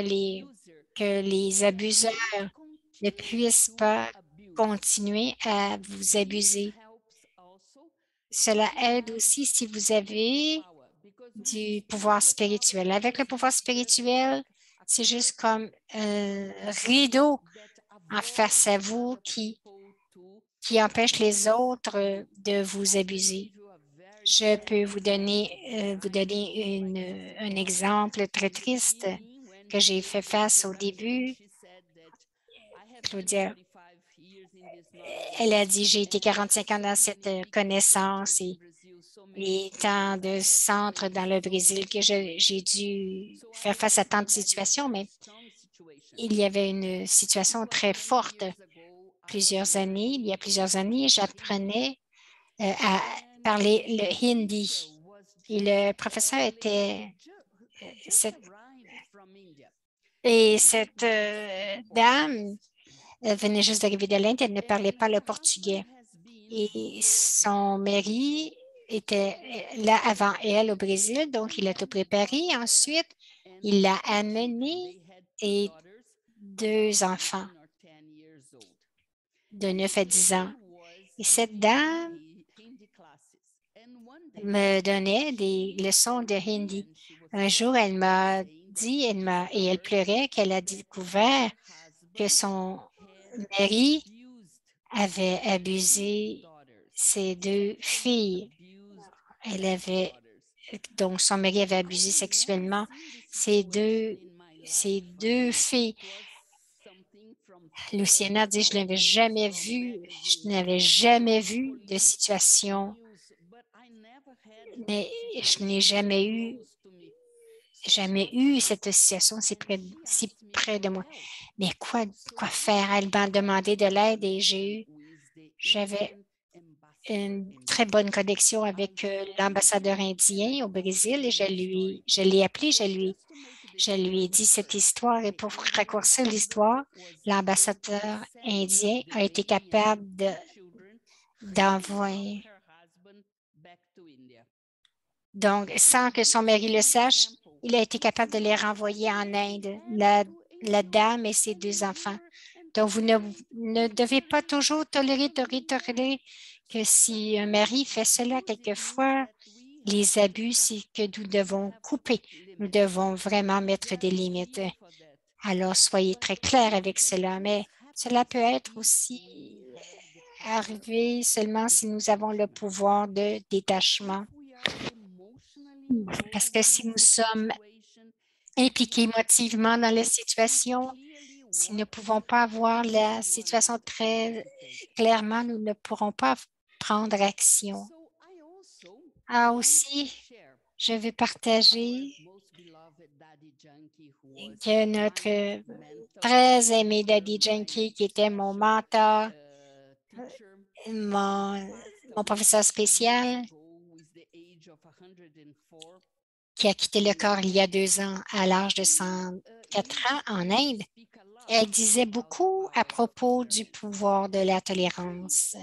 les abuseurs ne puissent pas continuer à vous abuser. Cela aide aussi si vous avez du pouvoir spirituel. Avec le pouvoir spirituel, c'est juste comme un rideau en face à vous qui empêche les autres de vous abuser. Je peux vous donner un exemple très triste que j'ai fait face au début. Claudia, elle a dit, j'ai été 45 ans dans cette connaissance et tant de centres dans le Brésil que j'ai dû faire face à tant de situations, mais il y avait une situation très forte. Il y a plusieurs années, j'apprenais à parler le hindi. Et le professeur était cette dame venait juste d'arriver de l'Inde, elle ne parlait pas le portugais. Et son mari était là avant elle au Brésil, donc il a tout préparé. Ensuite, il l'a amené et 2 enfants de 9 à 10 ans. Et cette dame me donnait des leçons de hindi. Un jour, elle m'a dit, et elle pleurait qu'elle a découvert que son mari avait abusé ses 2 filles. Donc, son mari avait abusé sexuellement ces deux filles. Luciana dit, je n'avais jamais vu de situation, mais je n'ai jamais eu cette situation si près de moi. Mais quoi faire? Elle m'a demandé de l'aide et j'avais une très bonne connexion avec l'ambassadeur indien au Brésil et je l'ai appelé, je lui ai dit cette histoire et pour raccourcir l'histoire, l'ambassadeur indien a été capable d'envoyer. Donc, sans que son mari le sache, il a été capable de les renvoyer en Inde, la dame et ses 2 enfants. Donc, vous ne devez pas toujours tolérer que si un mari fait cela quelquefois, les abus, c'est que nous devons couper. Nous devons vraiment mettre des limites. Alors, soyez très clairs avec cela, mais cela peut être aussi arrivé seulement si nous avons le pouvoir de détachement. Parce que si nous sommes impliqués émotivement dans la situation, si nous ne pouvons pas voir la situation très clairement, nous ne pourrons pas prendre action. Aussi, je vais partager que notre très aimé Daddy Yankee, qui était mon mentor, mon professeur spécial, qui a quitté le corps il y a 2 ans à l'âge de 104 ans en Inde, elle disait beaucoup à propos du pouvoir de la tolérance.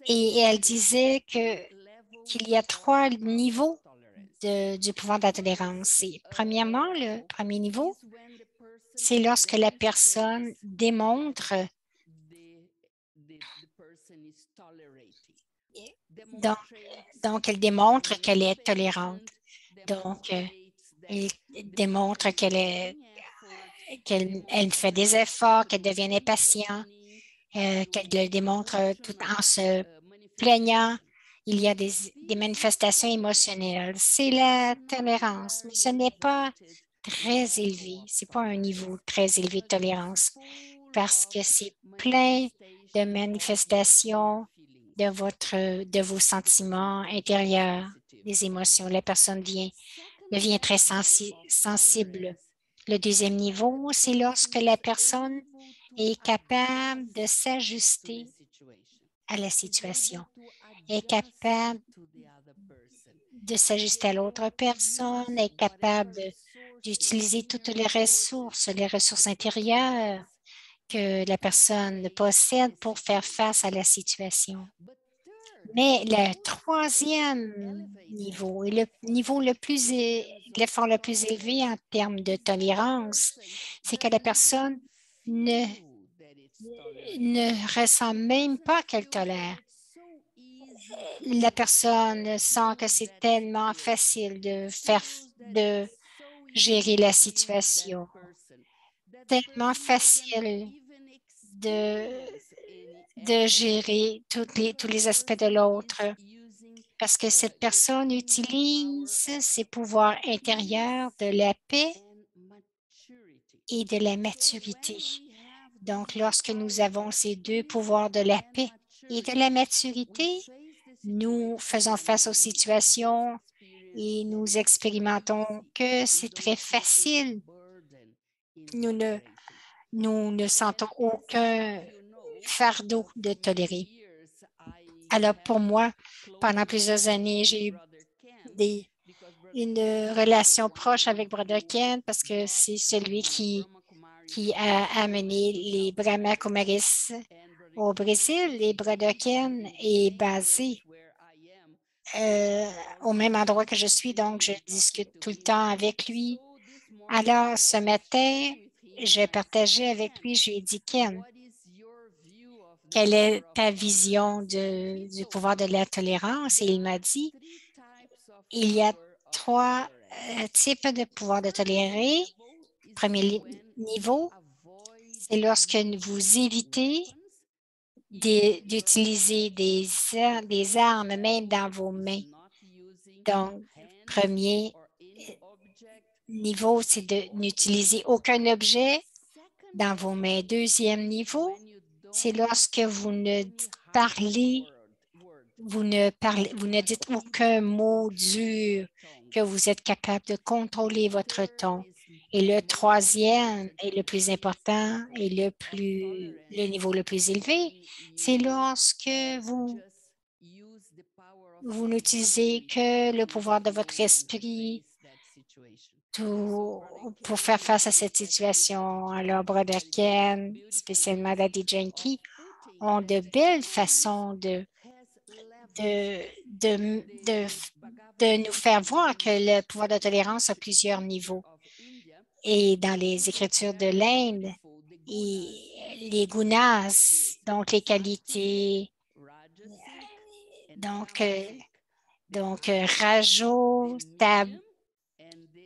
Et elle disait qu'il y a 3 niveaux du pouvoir de la tolérance. Premièrement, le premier niveau, c'est lorsque la personne démontre donc elle démontre qu'elle est tolérante. Donc, elle démontre qu'elle fait des efforts, qu'elle devient impatiente, qu'elle le démontre tout en se plaignant. Il y a des manifestations émotionnelles. C'est la tolérance, mais ce n'est pas très élevé. Ce n'est pas un niveau très élevé de tolérance parce que c'est plein de manifestations de vos sentiments intérieurs, des émotions. La personne devient très sensible. Le deuxième niveau, c'est lorsque la personne est capable de s'ajuster à la situation, est capable de s'ajuster à l'autre personne, est capable d'utiliser toutes les ressources intérieures que la personne possède pour faire face à la situation. Mais le troisième niveau, et l'effort le plus élevé en termes de tolérance, c'est que la personne ne ressent même pas qu'elle tolère. La personne sent que c'est tellement facile de gérer la situation, tellement facile de gérer tous les aspects de l'autre, parce que cette personne utilise ses pouvoirs intérieurs de la paix et de la maturité. Donc, lorsque nous avons ces 2 pouvoirs de la paix et de la maturité, nous faisons face aux situations et nous expérimentons que c'est très facile. Nous ne sentons aucun fardeau de tolérer. Alors, pour moi, pendant plusieurs années, j'ai eu une relation proche avec Brother Ken parce que c'est celui qui a amené les Brahma Kumaris au Brésil. Et Brother Ken est basé au même endroit que je suis, donc je discute tout le temps avec lui. Alors, ce matin, j'ai partagé avec lui, je lui ai dit, Ken, quelle est ta vision du pouvoir de la tolérance? Et il m'a dit, il y a 3 types de pouvoir de tolérer. Premier niveau, c'est lorsque vous évitez d'utiliser des armes même dans vos mains. Donc, premier niveau, c'est de n'utiliser aucun objet dans vos mains. Deuxième niveau, c'est lorsque vous ne parlez, vous ne dites aucun mot dur, que vous êtes capable de contrôler votre ton. Et le troisième et le plus important et le niveau le plus élevé, c'est lorsque vous n'utilisez que le pouvoir de votre esprit pour faire face à cette situation. Alors, Brother Ken, spécialement Daddy Yankee, ont de belles façons de nous faire voir que le pouvoir de tolérance a plusieurs niveaux. Et dans les écritures de l'Inde, les gunas, donc les qualités, donc Rajo,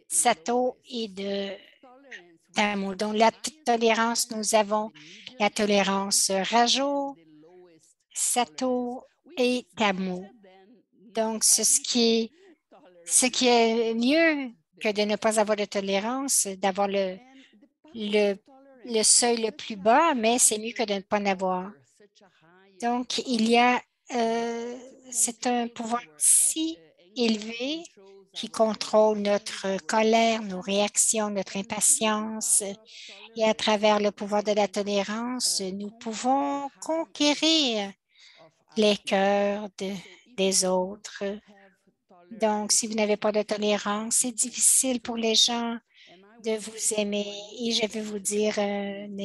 Sato et de Tamo. Donc la tolérance, nous avons la tolérance Rajo, Sato et Tamo. Donc ce qui est mieux que de ne pas avoir de tolérance, d'avoir le seuil le plus bas, mais c'est mieux que de ne pas en avoir. Donc, c'est un pouvoir si élevé qui contrôle notre colère, nos réactions, notre impatience. Et à travers le pouvoir de la tolérance, nous pouvons conquérir les cœurs des autres. Donc, si vous n'avez pas de tolérance, c'est difficile pour les gens de vous aimer. Et je vais vous dire un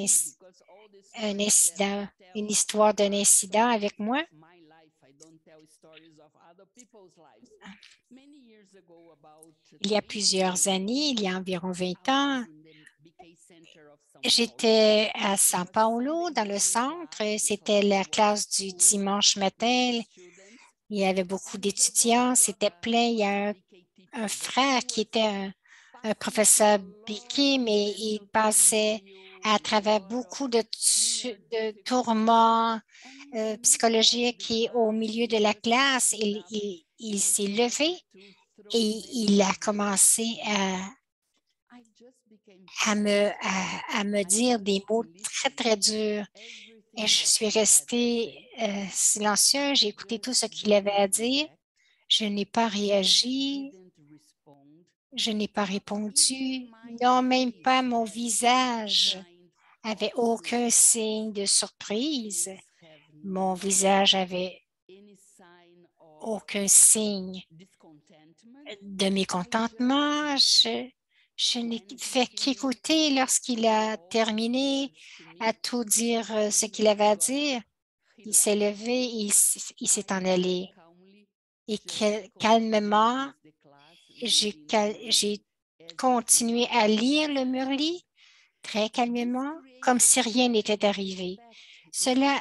incident, une histoire d'un incident avec moi. Il y a plusieurs années, il y a environ 20 ans, j'étais à São Paulo, dans le centre. C'était la classe du dimanche matin. Il y avait beaucoup d'étudiants. C'était plein. Il y a un frère qui était un professeur Biki, mais il passait à travers beaucoup de tourments psychologiques et au milieu de la classe, il s'est levé et il a commencé à me dire des mots très, très durs. Et je suis restée silencieuse. J'ai écouté tout ce qu'il avait à dire. Je n'ai pas réagi. Je n'ai pas répondu. Non, même pas mon visage avait aucun signe de surprise. Mon visage avait aucun signe de mécontentement. Je n'ai fait qu'écouter lorsqu'il a terminé à tout dire ce qu'il avait à dire. Il s'est levé, il s'est en allé. Et calmement, j'ai continué à lire le Murli très calmement, comme si rien n'était arrivé. Cela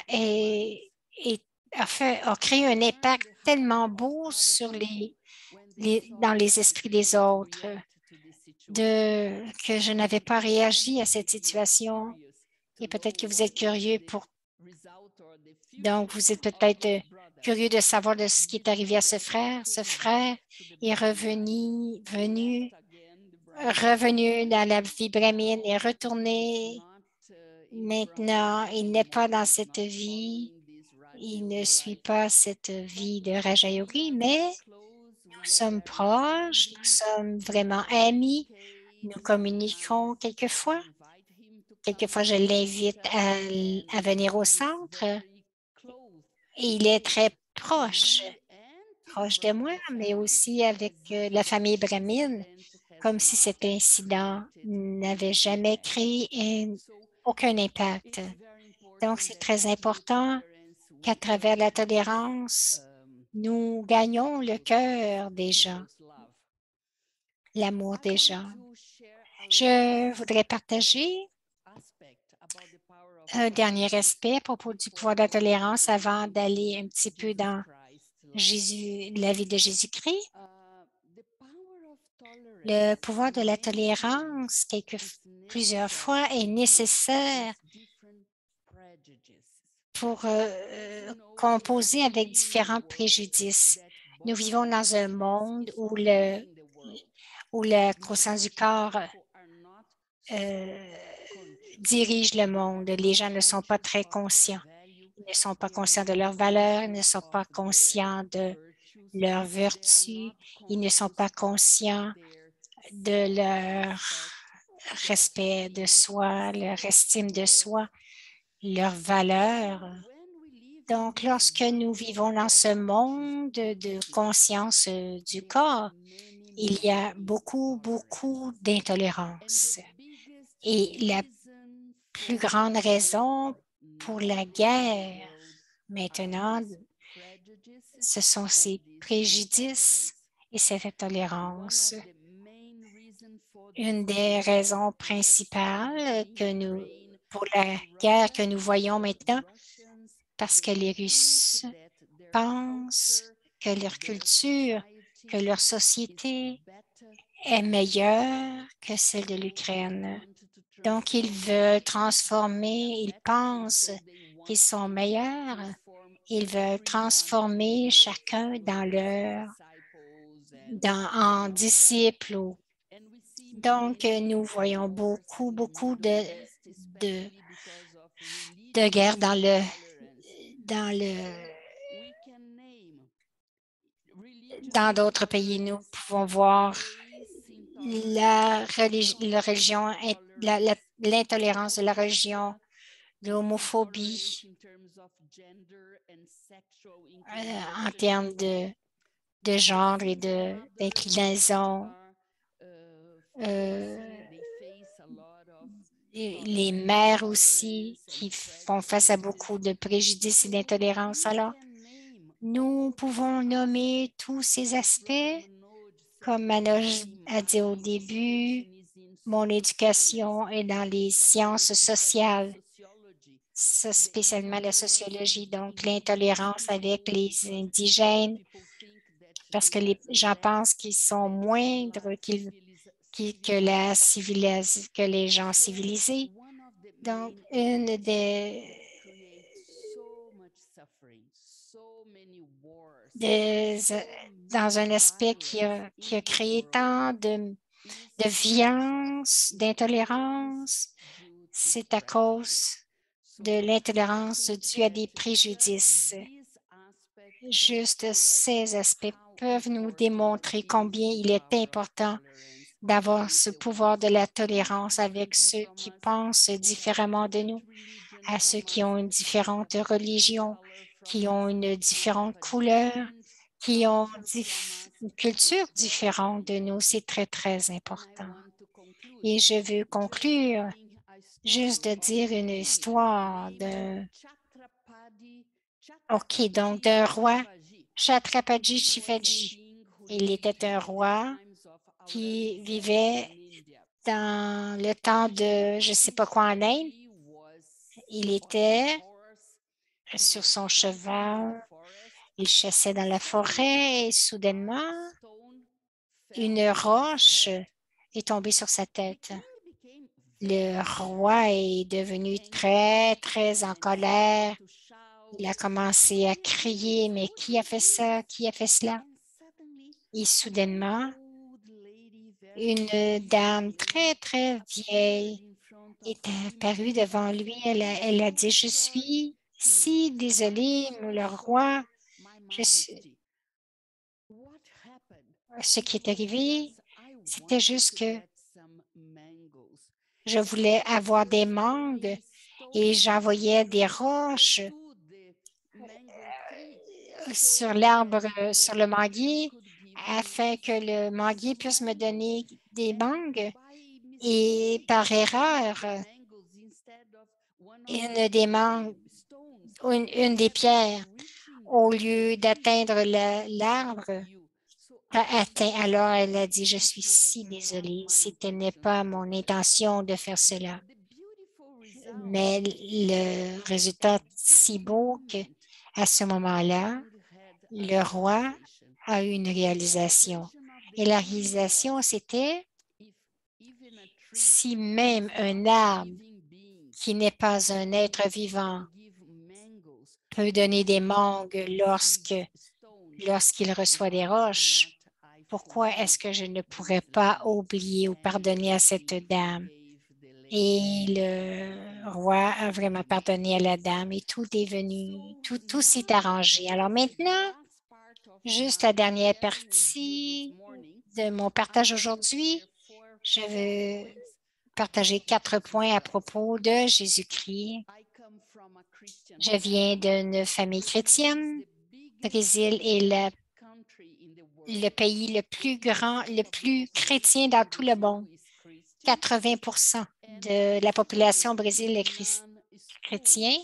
a créé un impact tellement beau dans les esprits des autres que je n'avais pas réagi à cette situation. Et peut-être que vous êtes curieux donc, vous êtes peut-être curieux de savoir de ce qui est arrivé à ce frère. Ce frère est revenu dans la vie brahmine et retourné. Maintenant, il n'est pas dans cette vie. Il ne suit pas cette vie de Raja Yogi, mais nous sommes proches, nous sommes vraiment amis. Nous communiquons quelquefois. Quelquefois, je l'invite à venir au centre et il est très proche de moi, mais aussi avec la famille Brahmine, comme si cet incident n'avait jamais créé aucun impact. Donc, c'est très important qu'à travers la tolérance, nous gagnons le cœur des gens, l'amour des gens. Je voudrais partager un dernier aspect à propos du pouvoir de la tolérance avant d'aller un petit peu dans la vie de Jésus-Christ. Le pouvoir de la tolérance, plusieurs fois, est nécessaire composer avec différents préjudices. Nous vivons dans un monde où la croissance du corps dirige le monde. Les gens ne sont pas très conscients. Ils ne sont pas conscients de leurs valeurs, ils ne sont pas conscients de leurs vertus, ils ne sont pas conscients de leur respect de soi, leur estime de soi, leurs valeurs. Donc, lorsque nous vivons dans ce monde de conscience du corps, il y a beaucoup, beaucoup d'intolérance. Et la plus grande raison pour la guerre maintenant, ce sont ces préjudices et cette intolérance. Une des raisons principales pour la guerre que nous voyons maintenant, parce que les Russes pensent que leur culture, que leur société est meilleure que celle de l'Ukraine. Donc, ils veulent transformer, ils pensent qu'ils sont meilleurs. Ils veulent transformer chacun en disciples. Donc, nous voyons beaucoup, beaucoup de guerres dans d'autres pays. Nous pouvons voir l'intolérance de la religion, l'homophobie en termes de genre et d'inclinaison. Les mères aussi qui font face à beaucoup de préjudices et d'intolérance. Alors, nous pouvons nommer tous ces aspects, comme Manoj a dit au début, mon éducation est dans les sciences sociales, spécialement la sociologie, donc l'intolérance avec les indigènes, parce que les gens pensent qu'ils sont moindres que les gens civilisés. Donc, dans un aspect qui a créé tant de violence, d'intolérance, c'est à cause de l'intolérance due à des préjudices. Juste ces aspects peuvent nous démontrer combien il est important d'avoir ce pouvoir de la tolérance avec ceux qui pensent différemment de nous, à ceux qui ont une différente religion, qui ont une différente couleur, qui ont une culture différente de nous. C'est très, très important. Et je veux conclure juste de dire une histoire donc d'un roi, Chhatrapati Shivaji. Il était un roi qui vivait dans le temps de je ne sais pas quoi en Inde. Il était sur son cheval, il chassait dans la forêt et soudainement, une roche est tombée sur sa tête. Le roi est devenu très, très en colère. Il a commencé à crier, mais qui a fait ça? Qui a fait cela? Et soudainement, une dame très, très vieille est apparue devant lui. Elle a dit, je suis si désolée, le roi. Ce qui est arrivé, c'était juste que je voulais avoir des mangues et j'envoyais des roches sur l'arbre, sur le manguier, afin que le manguier puisse me donner des mangues. Et par erreur, une des mangues, une des pierres, au lieu d'atteindre l'arbre, a atteint. Alors elle a dit, je suis si désolée, ce n'est pas mon intention de faire cela. Mais le résultat si beau qu'à ce moment-là, le roi a eu une réalisation. Et la réalisation, c'était si même un arbre qui n'est pas un être vivant peut donner des mangues lorsqu'il reçoit des roches. Pourquoi est-ce que je ne pourrais pas oublier ou pardonner à cette dame? Et le roi a vraiment pardonné à la dame et tout est venu, tout s'est arrangé. Alors maintenant, juste la dernière partie de mon partage aujourd'hui, je veux partager 4 points à propos de Jésus-Christ. Je viens d'une famille chrétienne. Brésil est le pays le plus grand, le plus chrétien dans tout le monde. 80% de la population au Brésil est chrétien.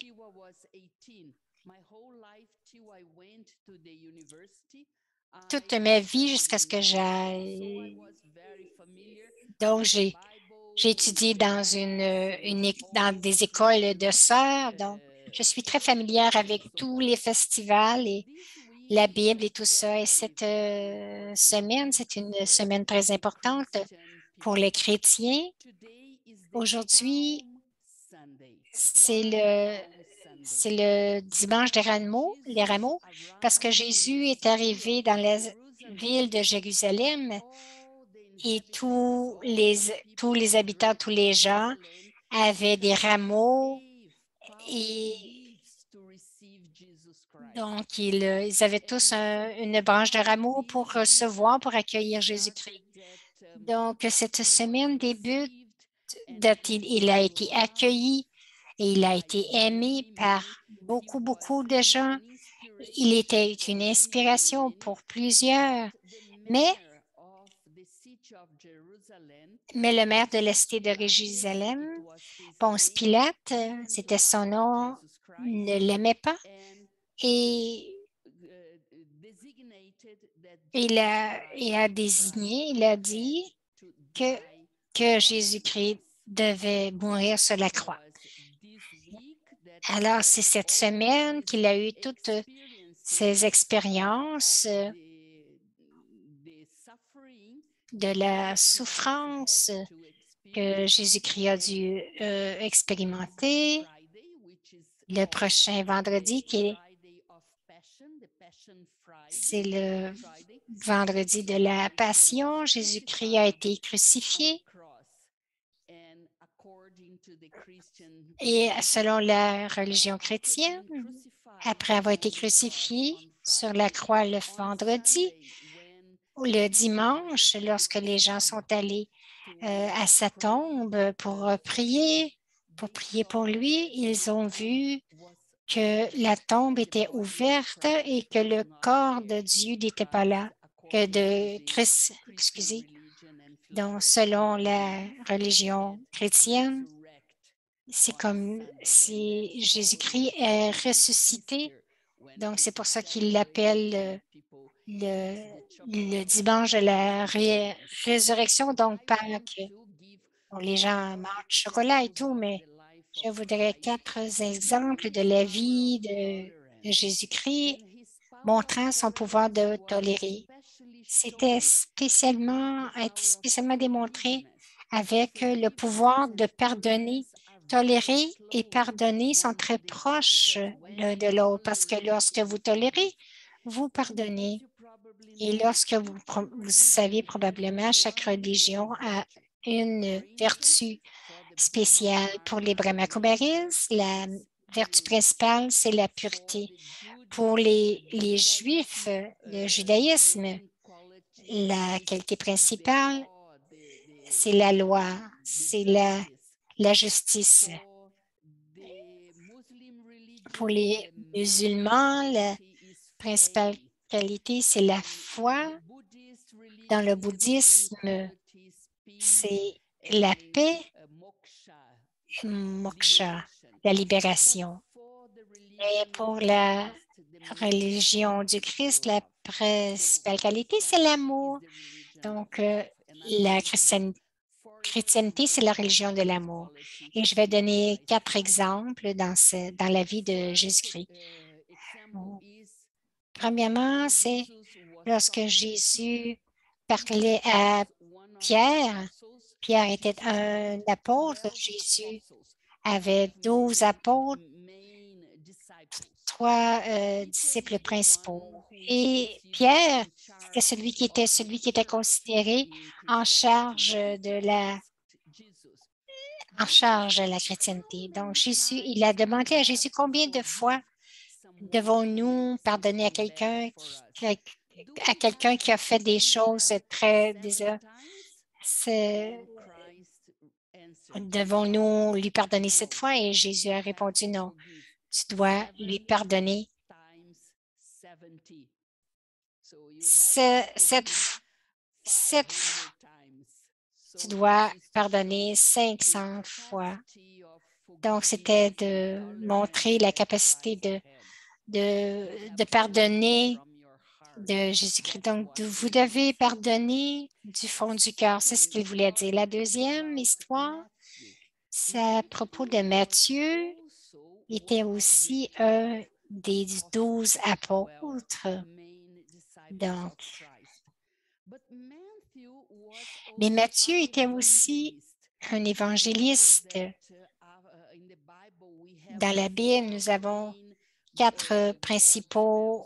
Toute ma vie jusqu'à ce que j'aille. Donc, j'ai étudié dans dans des écoles de sœurs. Donc, je suis très familière avec tous les festivals et la Bible et tout ça. Et cette semaine, c'est une semaine très importante pour les chrétiens. Aujourd'hui, c'est le dimanche des rameaux, parce que Jésus est arrivé dans la ville de Jérusalem et tous les habitants, tous les gens avaient des rameaux et donc ils avaient tous une branche de rameaux pour recevoir, pour accueillir Jésus-Christ. Donc, cette semaine débute, il a été accueilli et il a été aimé par beaucoup, beaucoup de gens. Il était une inspiration pour plusieurs, mais le maire de la cité de Jérusalem, Ponce Pilate, c'était son nom, ne l'aimait pas et il a désigné, il a dit que Jésus-Christ devait mourir sur la croix. Alors, c'est cette semaine qu'il a eu toutes ces expériences de la souffrance que Jésus-Christ a dû expérimenter. Le prochain vendredi, c'est le vendredi de la Passion, Jésus-Christ a été crucifié. Et selon la religion chrétienne, après avoir été crucifié sur la croix le vendredi, ou le dimanche, lorsque les gens sont allés à sa tombe pour prier pour lui, ils ont vu que la tombe était ouverte et que le corps de Dieu n'était pas là, que de Christ, excusez. Donc, selon la religion chrétienne, c'est comme si Jésus-Christ est ressuscité. Donc, c'est pour ça qu'il l'appelle le dimanche de la résurrection, donc Pâques. Bon, les gens mangent du chocolat et tout, mais je voudrais 4 exemples de la vie de Jésus-Christ montrant son pouvoir de tolérer. C'était a été spécialement démontré avec le pouvoir de pardonner. Tolérer et pardonner sont très proches l'un de l'autre parce que lorsque vous tolérez, vous pardonnez. Et lorsque vous savez probablement, chaque religion a une vertu spéciale. Pour les Brahmakumaris, la vertu principale, c'est la pureté. Pour les Juifs, le judaïsme, la qualité principale, c'est la loi, c'est la justice. Pour les musulmans, la principale qualité, c'est la foi. Dans le bouddhisme, c'est la paix, moksha, la libération. Et pour la religion du Christ, la principale qualité, c'est l'amour. Donc, la chrétienté, c'est la religion de l'amour. Et je vais donner 4 exemples dans la vie de Jésus-Christ. Premièrement, c'est lorsque Jésus parlait à Pierre. Pierre était un apôtre. Jésus avait 12 apôtres. trois disciples principaux. Et Pierre, c'était celui qui était considéré en charge en charge de la chrétienté. Donc, Jésus, il a demandé à Jésus combien de fois devons-nous pardonner à quelqu'un qui a fait des choses très devons-nous lui pardonner 7 fois? Et Jésus a répondu non. Tu dois lui pardonner tu dois pardonner 500 fois. Donc, c'était de montrer la capacité de pardonner de Jésus-Christ. Donc, vous devez pardonner du fond du cœur. C'est ce qu'il voulait dire. La deuxième histoire, c'est à propos de Matthieu. Il était aussi un des 12 apôtres. Donc, mais Matthieu était aussi un évangéliste. Dans la Bible, nous avons quatre principales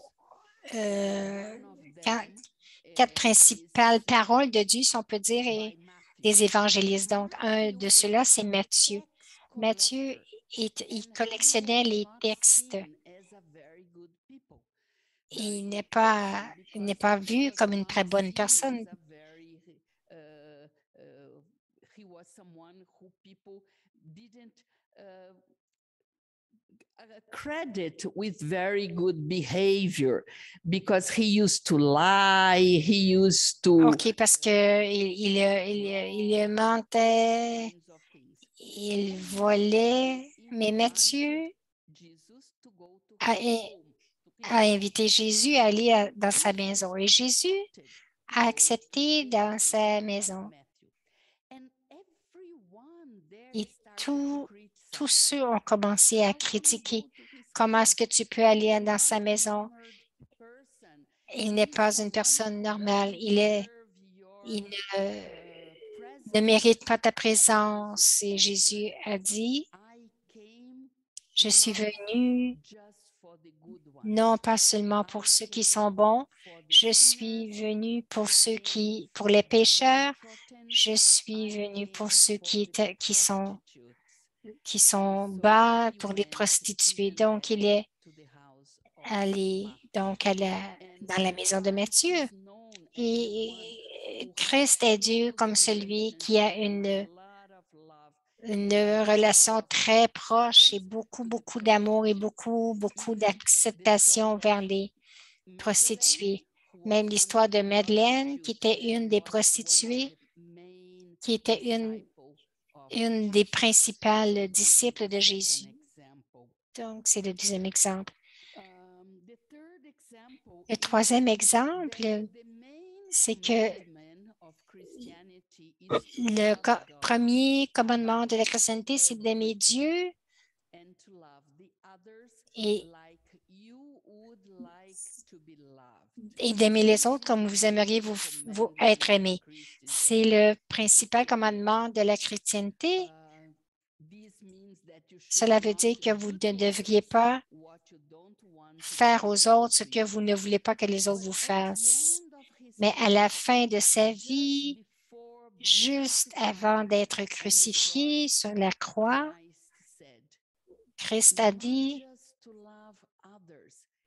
paroles de Dieu, si on peut dire, et des évangélistes. Donc, un de ceux-là, c'est Matthieu. Matthieu, il collectionnait les textes. Il n'est pas vu comme une très bonne personne. Credit with very good behavior because he used to lie, he used to. OK, parce que il mentait, il volait, mais Matthieu a invité Jésus à aller dans sa maison et Jésus a accepté dans sa maison. Et tous ceux ont commencé à critiquer. Comment est-ce que tu peux aller dans sa maison? Il n'est pas une personne normale. Il ne mérite pas ta présence. Et Jésus a dit, je suis venu non pas seulement pour ceux qui sont bons, je suis venu pour les pécheurs, je suis venu pour ceux qui sont bas, pour les prostituées. Donc, il est allé dans la maison de Matthieu. Et Christ est Dieu comme celui qui a une relation très proche et beaucoup, beaucoup d'amour et beaucoup, beaucoup d'acceptation vers les prostituées. Même l'histoire de Madeleine, qui était une des prostituées, qui était une des principales disciples de Jésus. Donc, c'est le deuxième exemple. Le troisième exemple, c'est que le premier commandement de la chrétienté, c'est d'aimer Dieu et d'aimer les autres comme vous aimeriez vous être aimé. C'est le principal commandement de la chrétienté. Cela veut dire que vous ne devriez pas faire aux autres ce que vous ne voulez pas que les autres vous fassent. Mais à la fin de sa vie, juste avant d'être crucifié sur la croix, Christ a dit,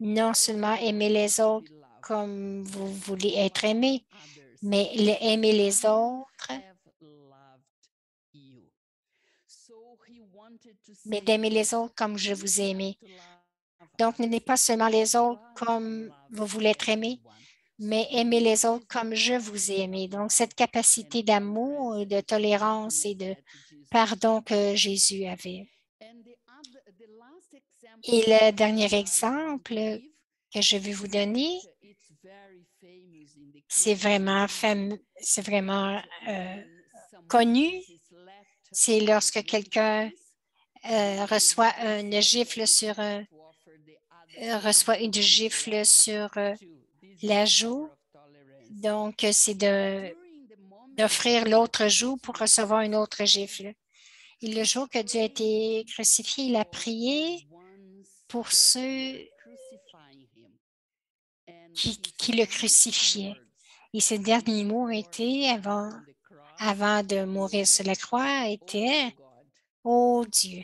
non seulement aimer les autres comme vous voulez être aimé, mais aimer les autres, mais d'aimer les autres comme je vous ai aimé. Donc, n'aimez pas seulement les autres comme vous voulez être aimé, mais aimez les autres comme je vous ai aimé. Donc, cette capacité d'amour, de tolérance et de pardon que Jésus avait. Et le dernier exemple que je vais vous donner, c'est vraiment connu. C'est lorsque quelqu'un reçoit une gifle sur la joue. Donc, c'est d'offrir l'autre joue pour recevoir une autre gifle. Et le jour que Dieu a été crucifié, il a prié pour ceux qui le crucifiait. Et ces derniers mots étaient, avant de mourir sur la croix, étaient, « Oh Dieu,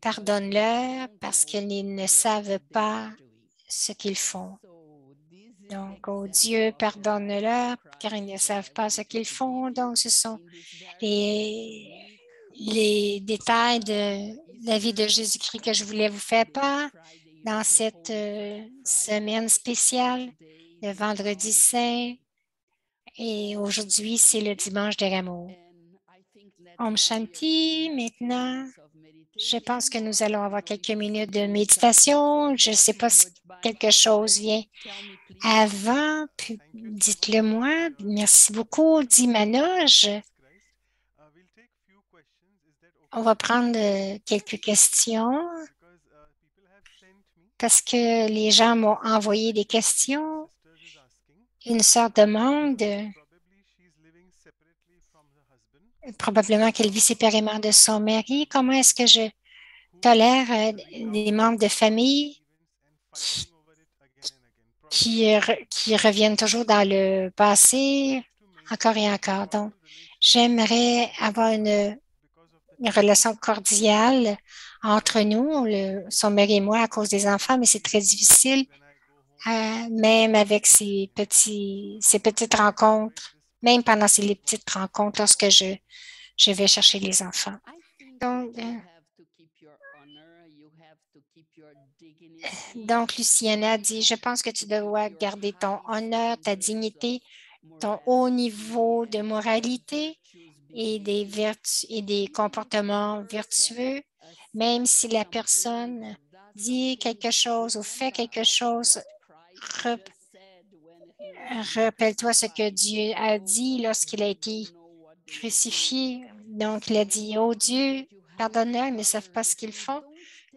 pardonne-leur parce qu'ils ne savent pas ce qu'ils font. » Donc, « Oh Dieu, pardonne-leur car ils ne savent pas ce qu'ils font. » Donc, ce sont les détails de la vie de Jésus-Christ que je voulais vous faire part dans cette semaine spéciale, le vendredi saint. Et aujourd'hui, c'est le dimanche de Rameaux. Om Shanti, maintenant, je pense que nous allons avoir quelques minutes de méditation. Je ne sais pas si quelque chose vient avant, puis dites-le moi. Merci beaucoup, dit Manoj. On va prendre quelques questions parce que les gens m'ont envoyé des questions. Une sœur demande, probablement qu'elle vit séparément de son mari, comment est-ce que je tolère des membres de famille qui reviennent toujours dans le passé encore et encore. Donc, j'aimerais avoir une relation cordiale entre nous, son mari et moi, à cause des enfants, mais c'est très difficile, même avec ces petites rencontres, même pendant ces petites rencontres, lorsque je vais chercher les enfants. Donc, Luciana dit, je pense que tu dois garder ton honneur, ta dignité, ton haut niveau de moralité et des comportements vertueux, même si la personne dit quelque chose ou fait quelque chose. Rappelle-toi ce que Dieu a dit lorsqu'il a été crucifié. Donc, il a dit, « Oh Dieu, pardonne-leur, ils ne savent pas ce qu'ils font. »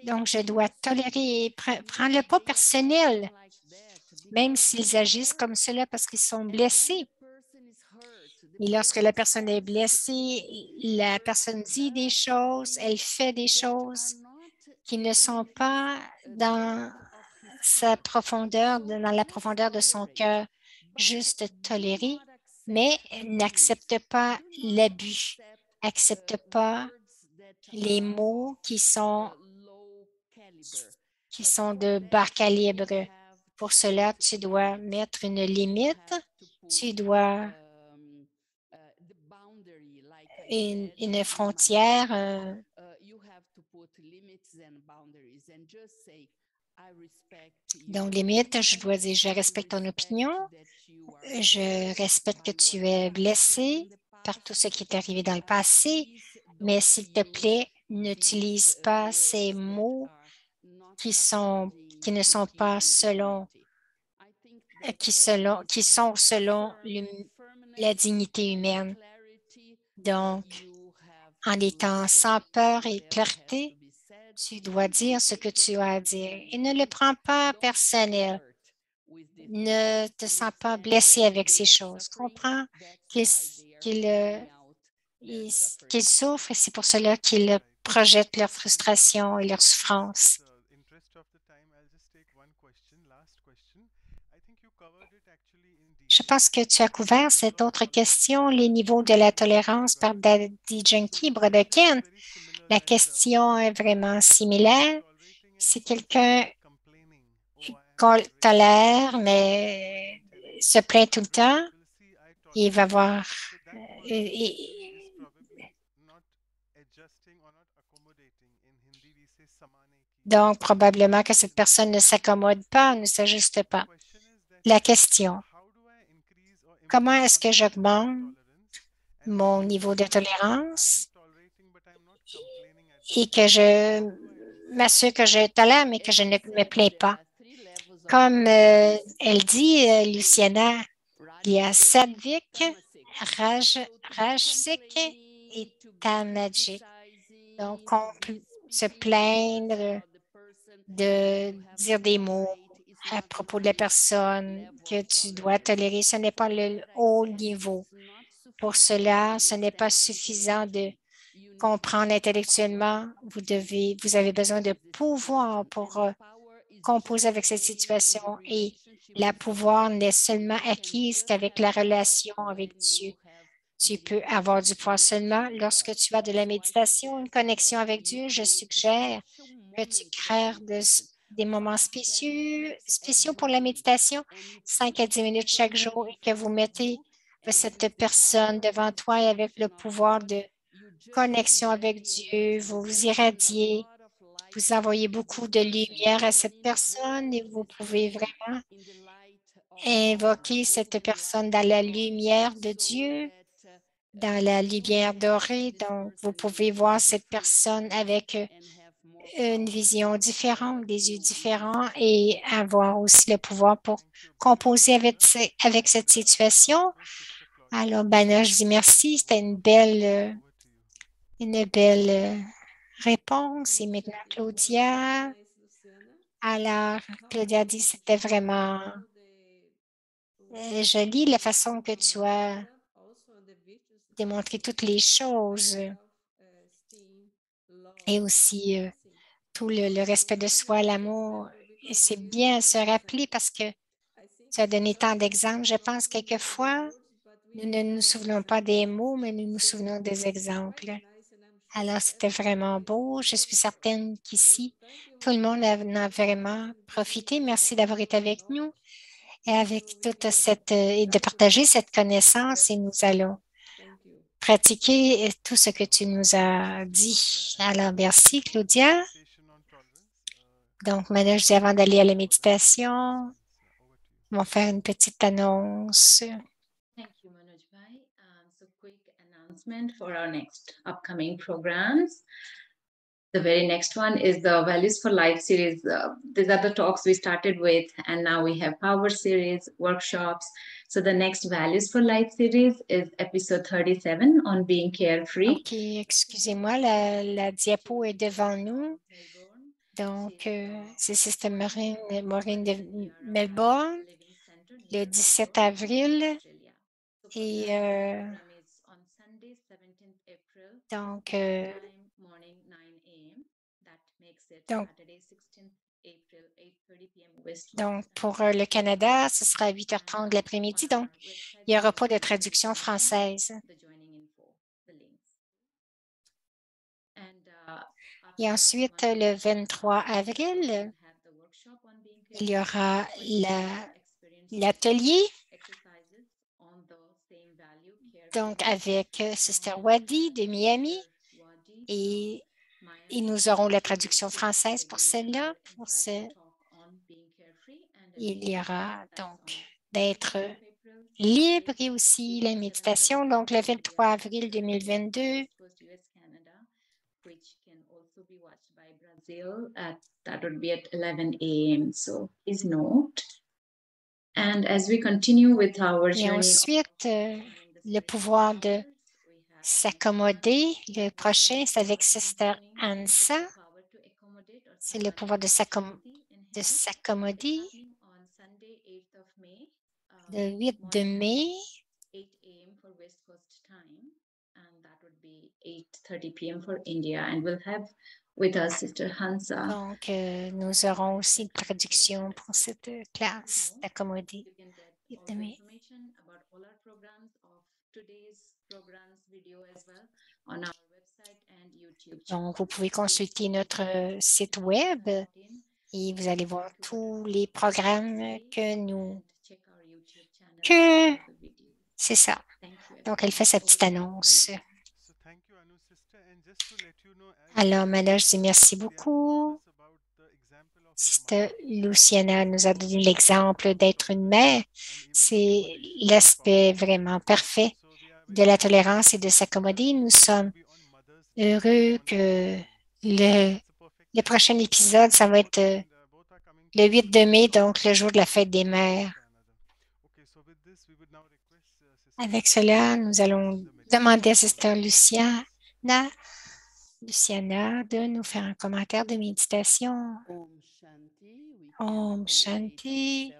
Donc, je dois tolérer et prendre le pas personnel, même s'ils agissent comme cela parce qu'ils sont blessés. Et lorsque la personne est blessée, la personne dit des choses, elle fait des choses qui ne sont pas dans sa profondeur, dans la profondeur de son cœur. Juste tolérer, mais n'accepte pas l'abus, accepte pas les mots qui sont de bas calibre. Pour cela, tu dois mettre une limite, tu dois une frontière. Donc, limite, je dois dire, je respecte ton opinion, je respecte que tu es blessé par tout ce qui est arrivé dans le passé, mais s'il te plaît, n'utilise pas ces mots qui ne sont pas qui sont selon la dignité humaine. Donc, en étant sans peur et clarté, tu dois dire ce que tu as à dire et ne le prends pas personnel. Ne te sens pas blessé avec ces choses. Comprends qu'ils souffrent et c'est pour cela qu'ils projettent leur frustration et leur souffrance. Je pense que tu as couvert cette autre question, les niveaux de la tolérance par Daddy Junkie, Brother Ken. La question est vraiment similaire. Si quelqu'un tolère, mais se plaint tout le temps, il va voir. Donc, probablement que cette personne ne s'accommode pas, ne s'ajuste pas. La question, comment est-ce que j'augmente mon niveau de tolérance et que je m'assure que je tolère, mais que je ne me plains pas? Comme elle dit, Luciana, il y a Sattvic, Rajasic et Tamasic. Donc, on peut se plaindre, de dire des mots à propos de la personne que tu dois tolérer. Ce n'est pas le haut niveau. Pour cela, ce n'est pas suffisant de comprendre intellectuellement. Vous avez besoin de pouvoir pour composer avec cette situation et la pouvoir n'est seulement acquise qu'avec la relation avec Dieu. Tu peux avoir du pouvoir seulement lorsque tu as de la méditation, une connexion avec Dieu. Je suggère que tu crées des moments spéciaux pour la méditation, 5 à 10 minutes chaque jour, et que vous mettez cette personne devant toi et avec le pouvoir de connexion avec Dieu, vous irradiez, vous envoyez beaucoup de lumière à cette personne et vous pouvez vraiment invoquer cette personne dans la lumière de Dieu, dans la lumière dorée. Donc, vous pouvez voir cette personne avec une vision différente, des yeux différents et avoir aussi le pouvoir pour composer avec cette situation. Alors, Bana, je dis merci. C'était une belle réponse. Et maintenant, Claudia. Alors, Claudia dit c'était vraiment joli la façon que tu as démontré toutes les choses et aussi tout le respect de soi, l'amour. Et c'est bien à se rappeler parce que tu as donné tant d'exemples. Je pense quelquefois, nous ne nous souvenons pas des mots, mais nous nous souvenons des exemples. Alors, c'était vraiment beau. Je suis certaine qu'ici, tout le monde en a vraiment profité. Merci d'avoir été avec nous et avec toute cette et de partager cette connaissance et nous allons pratiquer tout ce que tu nous as dit. Alors, merci, Claudia. Donc, maintenant, je dis avant d'aller à la méditation, on va faire une petite annonce. Thank you, Manoj Bhai. So quick announcement for our next upcoming programs. The very next one is the Values for Life series. These are the talks we started with, and now we have Power series, workshops. So the next Values for Life series is episode 37 on being carefree. OK, excusez-moi, la diapo est devant nous. Donc, c'est Sister Maureen de Melbourne, le 17 avril. Et donc, pour le Canada, ce sera à 8h30 de l'après-midi. Donc, il n'y aura pas de traduction française. Et ensuite, le 23 avril, il y aura l'atelier. Donc, avec Sister Wadi de Miami. Et nous aurons la traduction française pour celle-là. Il y aura donc d'être libre et aussi la méditation. Donc, le 23 avril 2022. Which can also be watched by Brazil that would be at 11 a.m. So please note. And as we continue with our Et ensuite, le pouvoir de s'accommoder. Le prochain, c'est avec Sister Ansa. C'est le pouvoir de s'accommoder. Le 8 de mai. 8 a.m. for West Coast time, and that would be 8:30 p.m. for India. And we'll have with us Sister Hansa. Donc, nous aurons aussi une traduction pour cette classe d'accommoder. You can get information about all our programs of today's programs video as well on our website and YouTube channel. Donc, vous pouvez consulter notre site web et vous allez voir tous les programmes c'est ça. Donc, elle fait sa petite annonce. Alors, maintenant, je dis merci beaucoup. Sister Luciana nous a donné l'exemple d'être une mère. C'est l'aspect vraiment parfait de la tolérance et de s'accommoder. Nous sommes heureux que le prochain épisode, ça va être le 8 de mai, donc le jour de la fête des mères. Avec cela, nous allons demander à Sister Luciana de nous faire un commentaire de méditation. Om Shanti.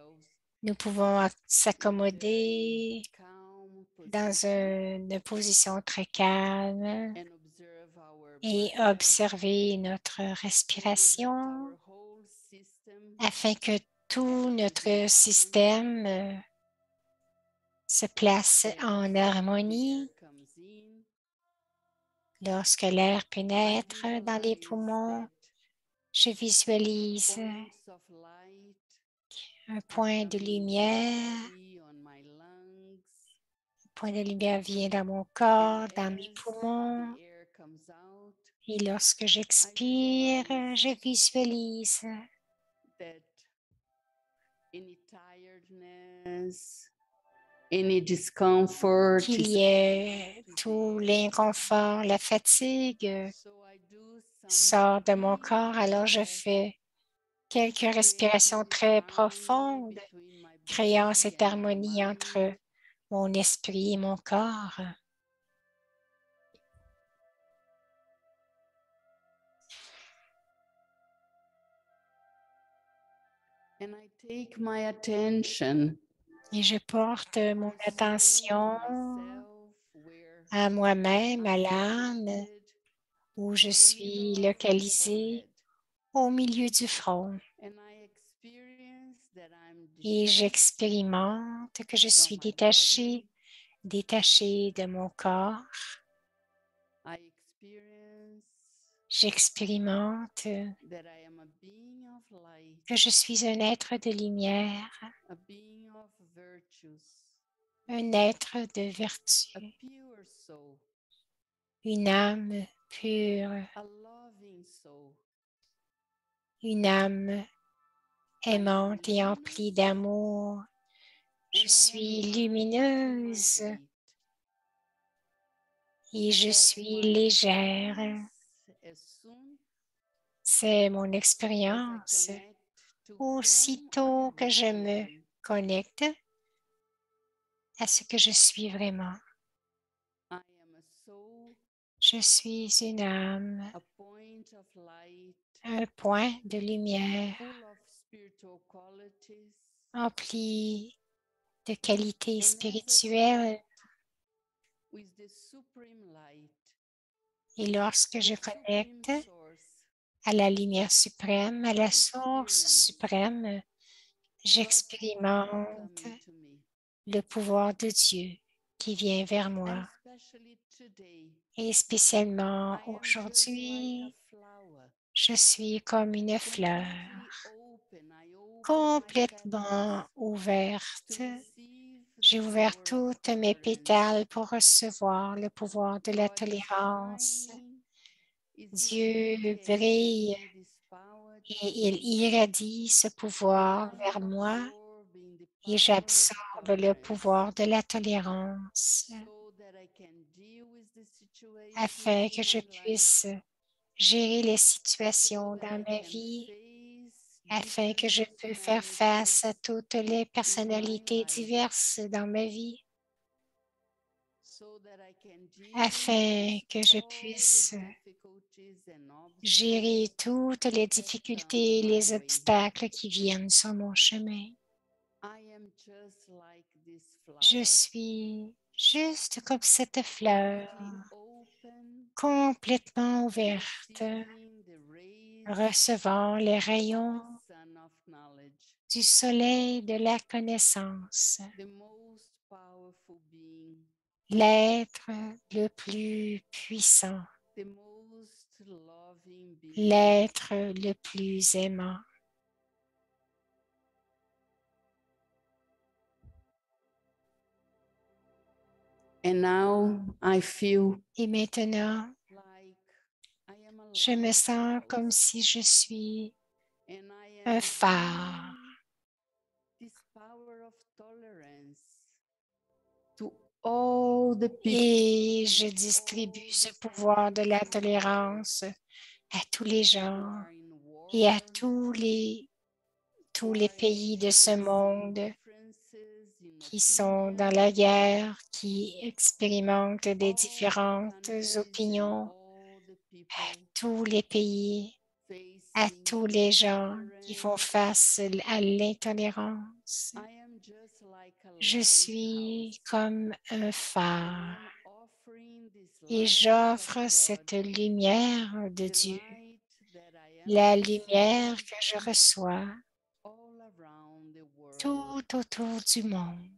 Nous pouvons s'accommoder dans une position très calme et observer notre respiration afin que tout notre système se place en harmonie. Lorsque l'air pénètre dans les poumons, je visualise un point de lumière. Un point de lumière vient dans mon corps, dans mes poumons. Et lorsque j'expire, je visualise qu'il y ait tout l'inconfort, la fatigue sort de mon corps. Alors, je fais quelques respirations très profondes, créant cette harmonie entre mon esprit et mon corps. Et je porte mon attention à moi-même, à l'âme, où je suis localisée au milieu du front. Et j'expérimente que je suis détachée de mon corps. J'expérimente que je suis un être de lumière, un être de vertu, une âme pure, une âme aimante et emplie d'amour. Je suis lumineuse et je suis légère. C'est mon expérience. Aussitôt que je me connecte à ce que je suis vraiment. Je suis une âme, un point de lumière empli de qualités spirituelles. Et lorsque je connecte à la lumière suprême, à la source suprême, j'expérimente le pouvoir de Dieu qui vient vers moi. Et spécialement aujourd'hui, je suis comme une fleur complètement ouverte. J'ai ouvert toutes mes pétales pour recevoir le pouvoir de la tolérance. Dieu brille et il irradie ce pouvoir vers moi et j'absorbe le pouvoir de la tolérance afin que je puisse gérer les situations dans ma vie, afin que je puisse faire face à toutes les personnalités diverses dans ma vie, afin que je puisse gérer toutes les difficultés et les obstacles qui viennent sur mon chemin. Je suis juste comme cette fleur, complètement ouverte, recevant les rayons du soleil de la connaissance, l'être le plus puissant, l'être le plus aimant. Et maintenant, je me sens comme si je suis un phare. Et je distribue ce pouvoir de la tolérance à tous les gens et à tous les pays de ce monde qui sont dans la guerre, qui expérimentent des différentes opinions, à tous les pays, à tous les gens qui font face à l'intolérance. Je suis comme un phare et j'offre cette lumière de Dieu, la lumière que je reçois around the world, tout autour du monde,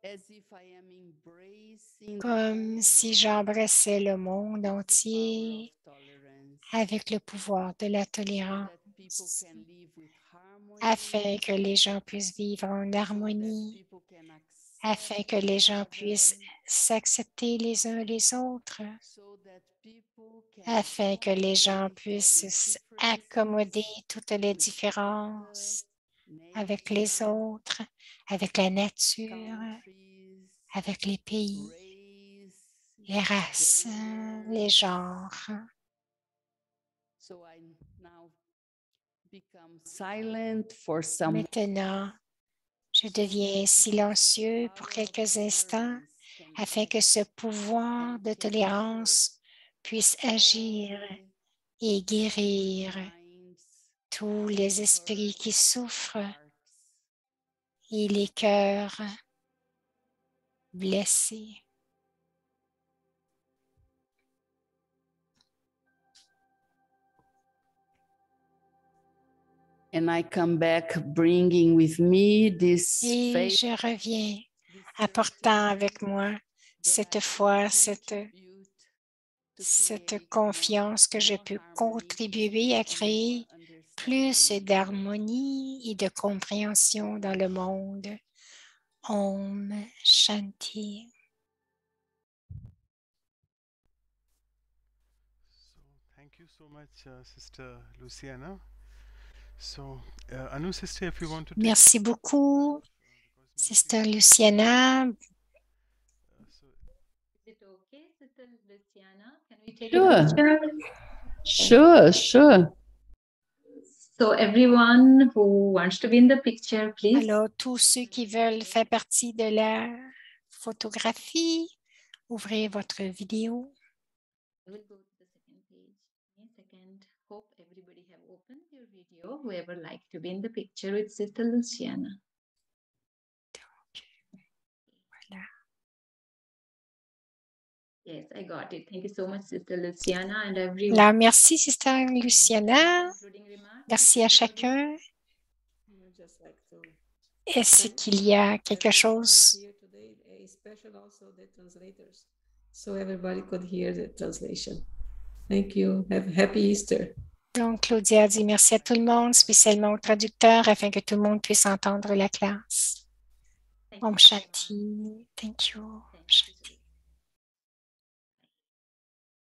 as if I am embracing the comme whole si world j'embrassais le monde with the power entier of tolerance, avec le pouvoir de la so that people tolérance, can live with harmony, afin que les gens puissent vivre en so that harmonie, people can accept afin que each les gens other, puissent s'accepter les uns les autres, so that people can afin que les gens accommodate all puissent the accommoder differences toutes les with différences other, avec les nature, autres, avec la nature, countries, avec les pays, race, les races, les genders. genres. So I now become silent for some Maintenant, je deviens silencieux pour quelques instants afin que ce pouvoir de tolérance puisse agir et guérir tous les esprits qui souffrent et les cœurs blessés. And I come back bringing with me this Et faith, je reviens this apportant certainty avec moi that cette I foi, can cette contribute to create confiance que je more peux harmony contribuer à and créer more plus understanding. d'harmonie et de compréhension dans le monde. Om Shanti. So thank you so much, Sister Luciana. So, Anu sister, if you want to take Merci beaucoup, because Sister Luciana. so Is it okay, Sister Luciana? Can we take Sure. a picture? Sure. So everyone who wants to be in the picture, please. Alors, tous ceux qui veulent faire partie de la photographie, ouvrez votre vidéo. We'll go to the second page. Okay, second. Hope everybody have opened your video. Whoever like to be in the picture with Sister Luciana. Voilà. Yes, I got it. Thank you so much, Sister Luciana, and everyone. Alors, merci, Sister Luciana. Concluding remarks, Merci à Sister Lodi? chacun. I would just like to Est-ce thank qu'il y a quelque everyone who's chose? here today, especially also the translators, so everybody could hear the translation. Thank you. Have happy Easter. Donc, Claudia dit merci à tout le monde, spécialement au traducteur, afin que tout le monde puisse entendre la classe. Thank you, Om everyone. Shanti. Thank you. Thank you, Shanti. Sister